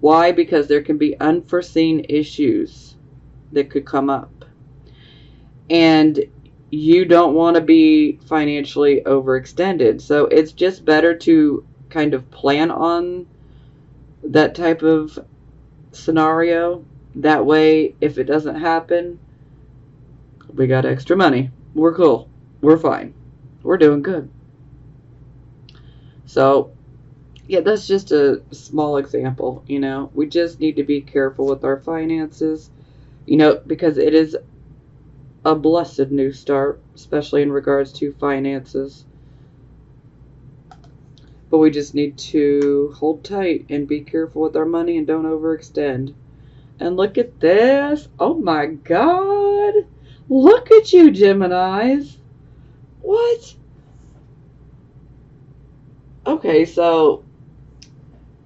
Why? Because there can be unforeseen issues that could come up. And you don't want to be financially overextended. So it's just better to kind of plan on that type of scenario. That way, if it doesn't happen, we got extra money. We're cool. We're fine. We're doing good. So, yeah, that's just a small example. We just need to be careful with our finances, because it is a blessed new start, especially in regards to finances. But we just need to hold tight and be careful with our money and don't overextend. And look at this. Oh my God. Look at you, Geminis. What? Okay, so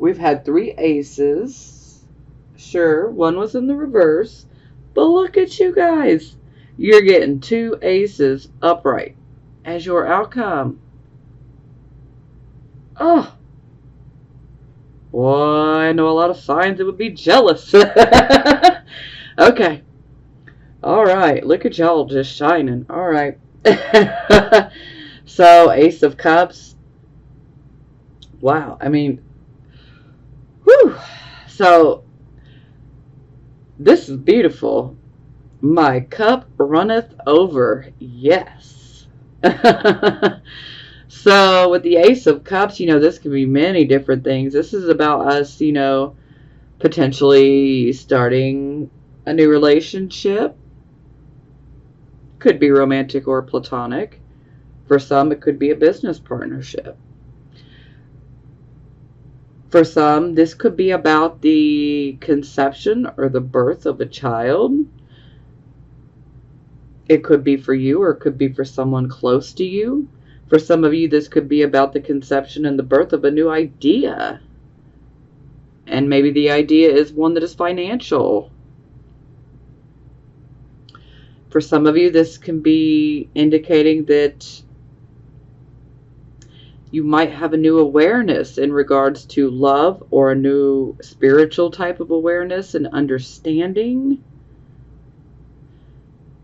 we've had 3 aces. Sure, one was in the reverse. But look at you guys. You're getting 2 aces upright as your outcome. Oh. Well, I know a lot of signs that would be jealous. Okay. All right. Look at y'all just shining. All right. So, Ace of Cups. Wow. I mean, whew. So, this is beautiful. My cup runneth over. Yes. So with the Ace of Cups, this can be many different things. This is about us, potentially starting a new relationship. Could be romantic or platonic. For some, it could be a business partnership. For some, this could be about the conception or the birth of a child. It could be for you, or it could be for someone close to you. For some of you, this could be about the conception and the birth of a new idea. And maybe the idea is one that is financial. For some of you, this can be indicating that you might have a new awareness in regards to love, or a new spiritual type of awareness and understanding.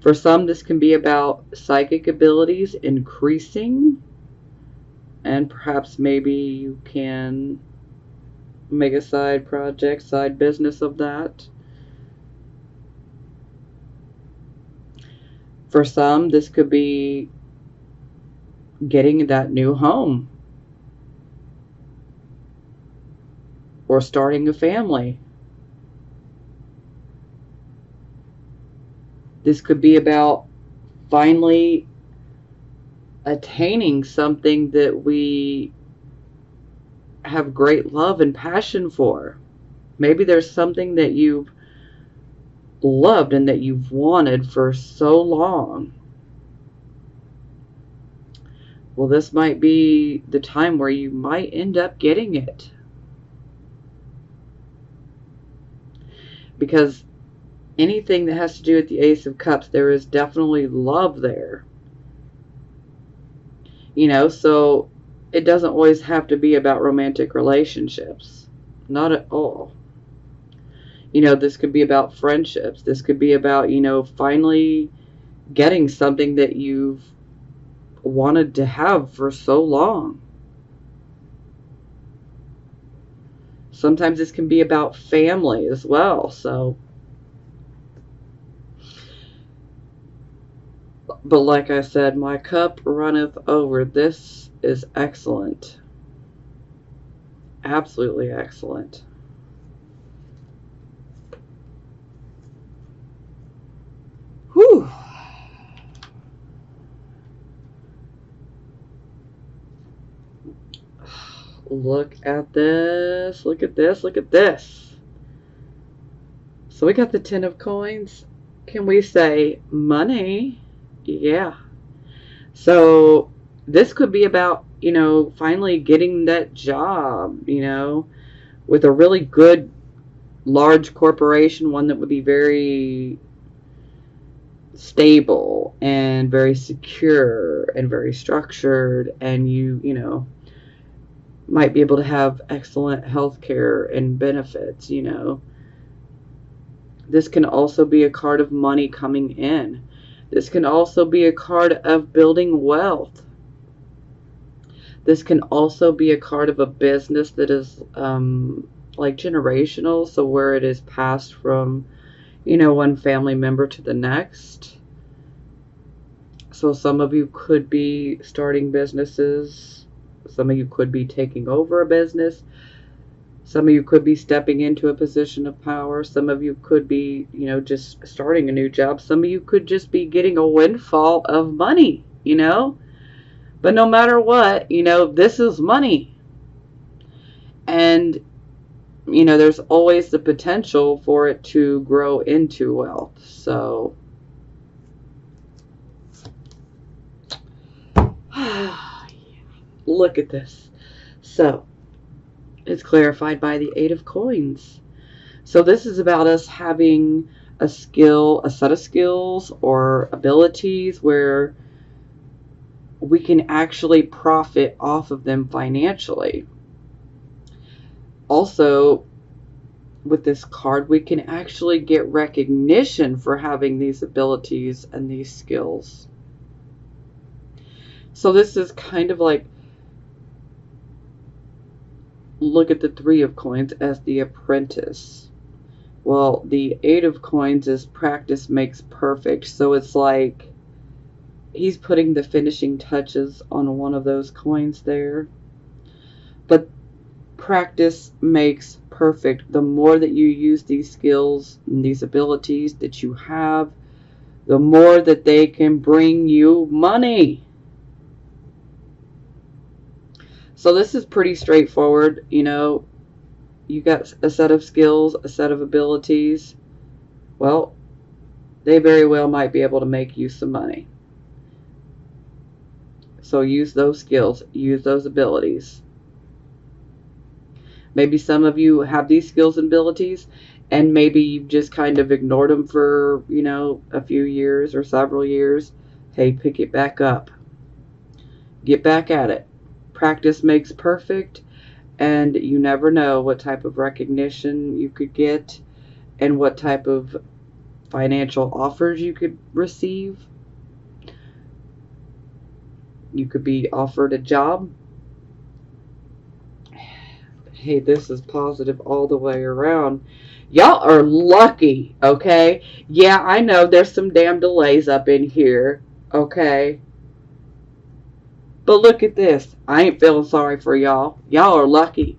For some, this can be about psychic abilities increasing, and perhaps maybe you can make a side project, side business of that. For some, this could be getting that new home, or starting a family. This could be about finally attaining something that we have great love and passion for. Maybe there's something that you've loved and that you've wanted for so long. Well, this might be the time where you might end up getting it. Because anything that has to do with the Ace of Cups, there is definitely love there. You know, so it doesn't always have to be about romantic relationships. Not at all. You know, this could be about friendships. This could be about, you know, finally getting something that you've wanted to have for so long. Sometimes this can be about family as well. So, but like I said, my cup runneth over. This is excellent. Absolutely excellent. Whew. Look at this. Look at this. Look at this. So we got the 10 of coins. Can we say money? Yeah. So this could be about, you know, finally getting that job, you know, with a really good large corporation, one that would be very stable and very secure and very structured, and you know, might be able to have excellent health care and benefits, you know. This can also be a card of money coming in. This can also be a card of building wealth. This can also be a card of a business that is like generational, so where it is passed from, you know, one family member to the next. So some of you could be starting businesses. Some of you could be taking over a business. Some of you could be stepping into a position of power. Some of you could be, you know, just starting a new job. Some of you could just be getting a windfall of money, you know. But no matter what, you know, this is money. And, you know, there's always the potential for it to grow into wealth. So, look at this. So, it's clarified by the 8 of coins. So this is about us having a skill, a set of skills or abilities where we can actually profit off of them financially. Also, with this card, we can actually get recognition for having these abilities and these skills. So this is kind of like, look at the 3 of coins as the apprentice. Well, the 8 of coins is practice makes perfect. So it's like he's putting the finishing touches on one of those coins there. But practice makes perfect. The more that you use these skills and these abilities that you have, the more that they can bring you money. So this is pretty straightforward, you know. You got a set of skills, a set of abilities. Well, they very well might be able to make you some money. So use those skills, use those abilities. Maybe some of you have these skills and abilities, and maybe you've just kind of ignored them for, you know, a few years or several years. Hey, pick it back up. Get back at it. Practice makes perfect, and you never know what type of recognition you could get and what type of financial offers you could receive. You could be offered a job. Hey, this is positive all the way around. Y'all are lucky, okay? Yeah, I know there's some damn delays up in here, okay? But look at this. I ain't feeling sorry for y'all. Y'all are lucky.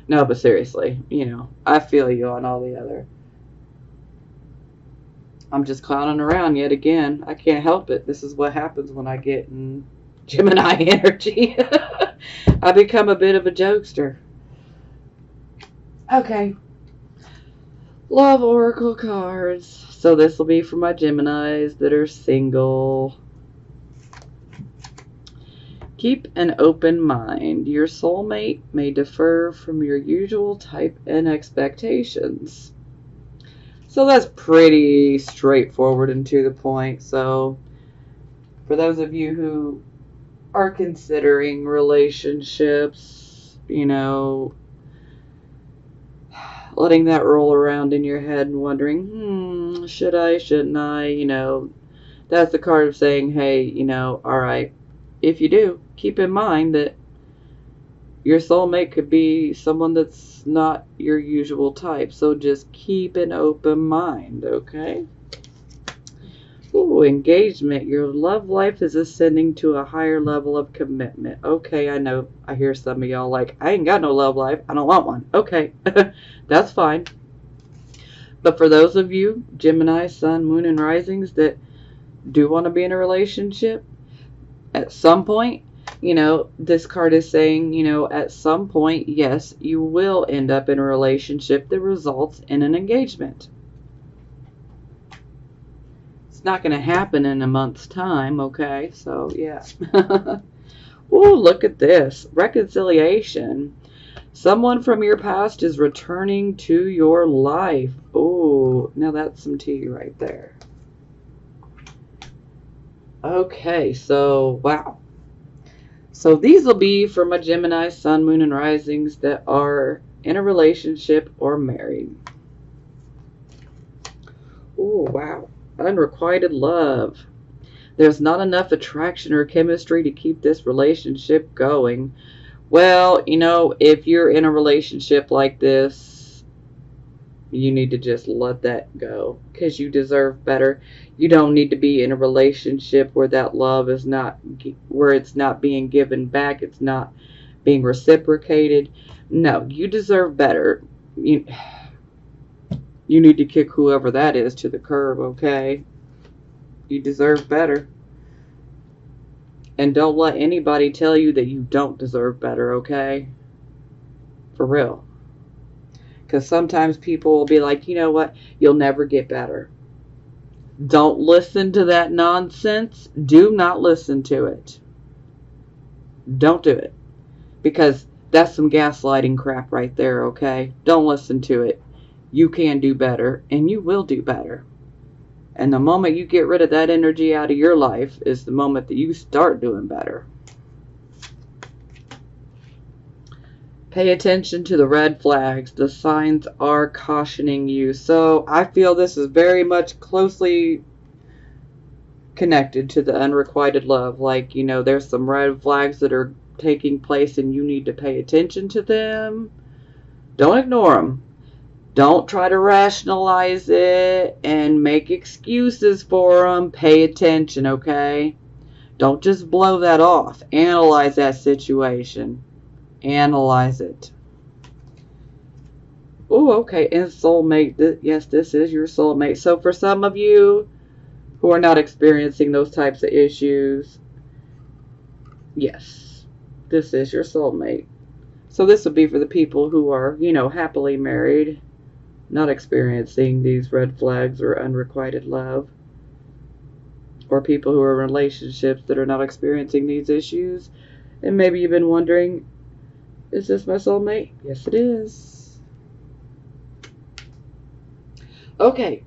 No, but seriously, you know, I feel you on all the other. I'm just clowning around yet again. I can't help it. This is what happens when I get in Gemini energy. I become a bit of a jokester. Okay. Love Oracle cards. So this will be for my Geminis that are single. Keep an open mind. Your soulmate may differ from your usual type and expectations. So that's pretty straightforward and to the point. So for those of you who are considering relationships, you know, letting that roll around in your head and wondering, should I, shouldn't I, you know, that's the card of saying, hey, you know, all right, if you do, keep in mind that your soulmate could be someone that's not your usual type. So just keep an open mind, okay? Ooh, engagement. Your love life is ascending to a higher level of commitment. Okay, I know. I hear some of y'all like, I ain't got no love life. I don't want one. Okay, that's fine. But for those of you, Gemini, Sun, Moon, and Risings, that do want to be in a relationship, at some point, you know, this card is saying, you know, at some point, yes, you will end up in a relationship that results in an engagement. It's not going to happen in a month's time, okay? So, yeah. Ooh, look at this. Reconciliation. Someone from your past is returning to your life. Ooh, now that's some tea right there. Okay, so, wow. So these will be for my Gemini, Sun, Moon, and Risings that are in a relationship or married. Oh, wow. Unrequited love. There's not enough attraction or chemistry to keep this relationship going. Well, you know, if you're in a relationship like this, you need to just let that go because you deserve better. You don't need to be in a relationship where that love is not, where it's not being given back, it's not being reciprocated. No, you deserve better. You need to kick whoever that is to the curb, okay? You deserve better. And don't let anybody tell you that you don't deserve better, okay? For real. Because sometimes people will be like, you know what? You'll never get better. Don't listen to that nonsense. Do not listen to it. Don't do it. Because that's some gaslighting crap right there, okay? Don't listen to it. You can do better, and you will do better. And the moment you get rid of that energy out of your life is the moment that you start doing better. Pay attention to the red flags. The signs are cautioning you. So I feel this is very much closely connected to the unrequited love. Like, you know, there's some red flags that are taking place and you need to pay attention to them. Don't ignore them. Don't try to rationalize it and make excuses for them. Pay attention, okay? Don't just blow that off. Analyze that situation. Analyze it. Oh, okay. And soulmate. Yes, this is your soulmate. So for some of you who are not experiencing those types of issues, yes, this is your soulmate. So this would be for the people who are, you know, happily married, not experiencing these red flags or unrequited love. Or people who are in relationships that are not experiencing these issues. And maybe you've been wondering, is this my soulmate? Yes, it is. Okay,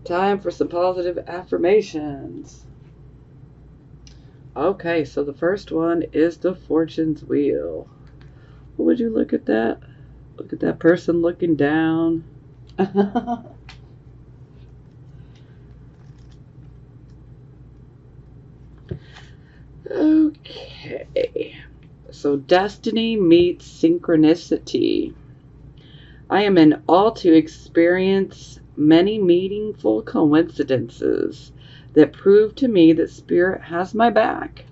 time for some positive affirmations. Okay, so the first one is the Fortune's Wheel. What would you look at that? Look at that person looking down. Okay. So destiny meets synchronicity. I am in awe to experience many meaningful coincidences that prove to me that Spirit has my back.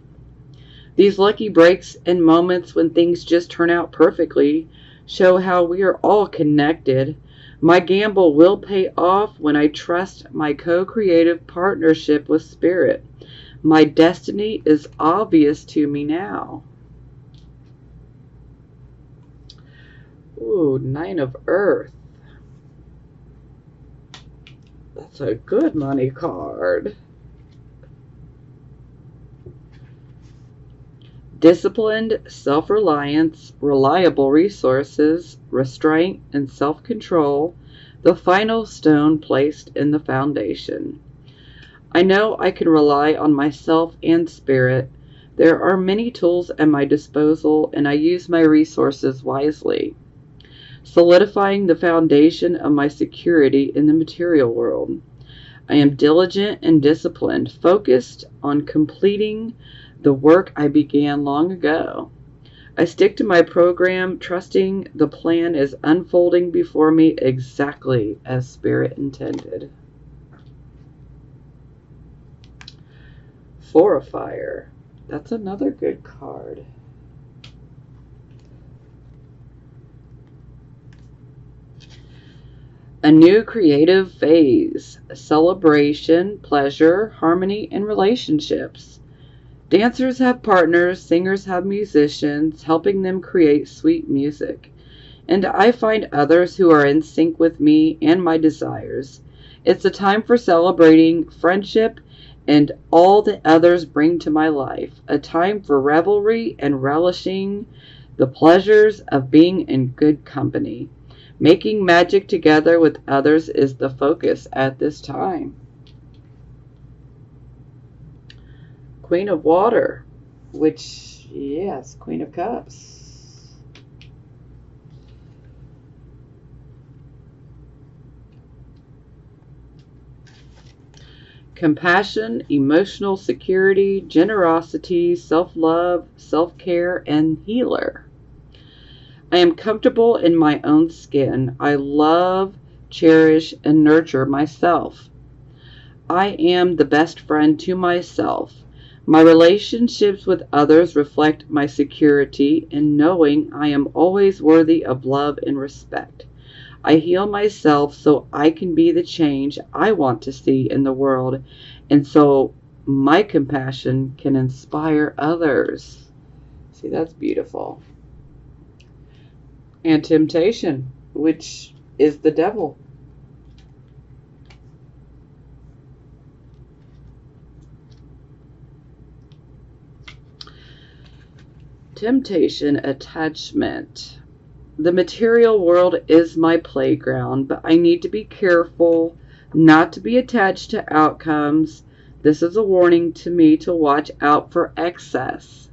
These lucky breaks and moments when things just turn out perfectly show how we are all connected. My gamble will pay off when I trust my co-creative partnership with Spirit. My destiny is obvious to me now. Ooh, Nine of Earth. That's a good money card. Disciplined, self-reliance, reliable resources, restraint, and self-control, the final stone placed in the foundation. I know I can rely on myself and Spirit. There are many tools at my disposal, and I use my resources wisely, solidifying the foundation of my security in the material world. I am diligent and disciplined, focused on completing the work I began long ago. I stick to my program, trusting the plan is unfolding before me exactly as Spirit intended. Four of Fire. That's another good card. A new creative phase. Celebration, pleasure, harmony, and relationships. Dancers have partners, singers have musicians, helping them create sweet music. And I find others who are in sync with me and my desires. It's a time for celebrating friendship and all that others bring to my life. A time for revelry and relishing the pleasures of being in good company. Making magic together with others is the focus at this time. Queen of Water, which, yes, Queen of Cups. Compassion, emotional security, generosity, self-love, self-care, and healer. I am comfortable in my own skin. I love, cherish, and nurture myself. I am the best friend to myself. My relationships with others reflect my security in knowing I am always worthy of love and respect. I heal myself so I can be the change I want to see in the world, and so my compassion can inspire others. See, that's beautiful. And temptation, which is the devil. Temptation, attachment. The material world is my playground, but I need to be careful not to be attached to outcomes. This is a warning to me to watch out for excess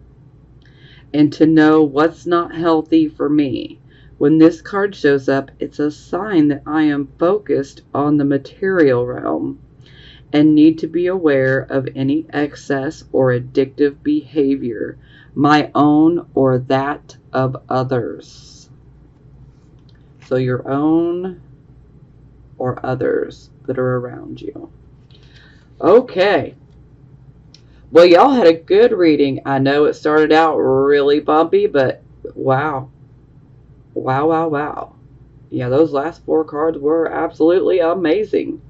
and to know what's not healthy for me. When this card shows up, it's a sign that I am focused on the material realm and need to be aware of any excess or addictive behavior, my own or that of others. So your own or others that are around you. Okay. Well, y'all had a good reading. I know it started out really bumpy, but wow. Wow, wow, wow. Yeah, those last four cards were absolutely amazing.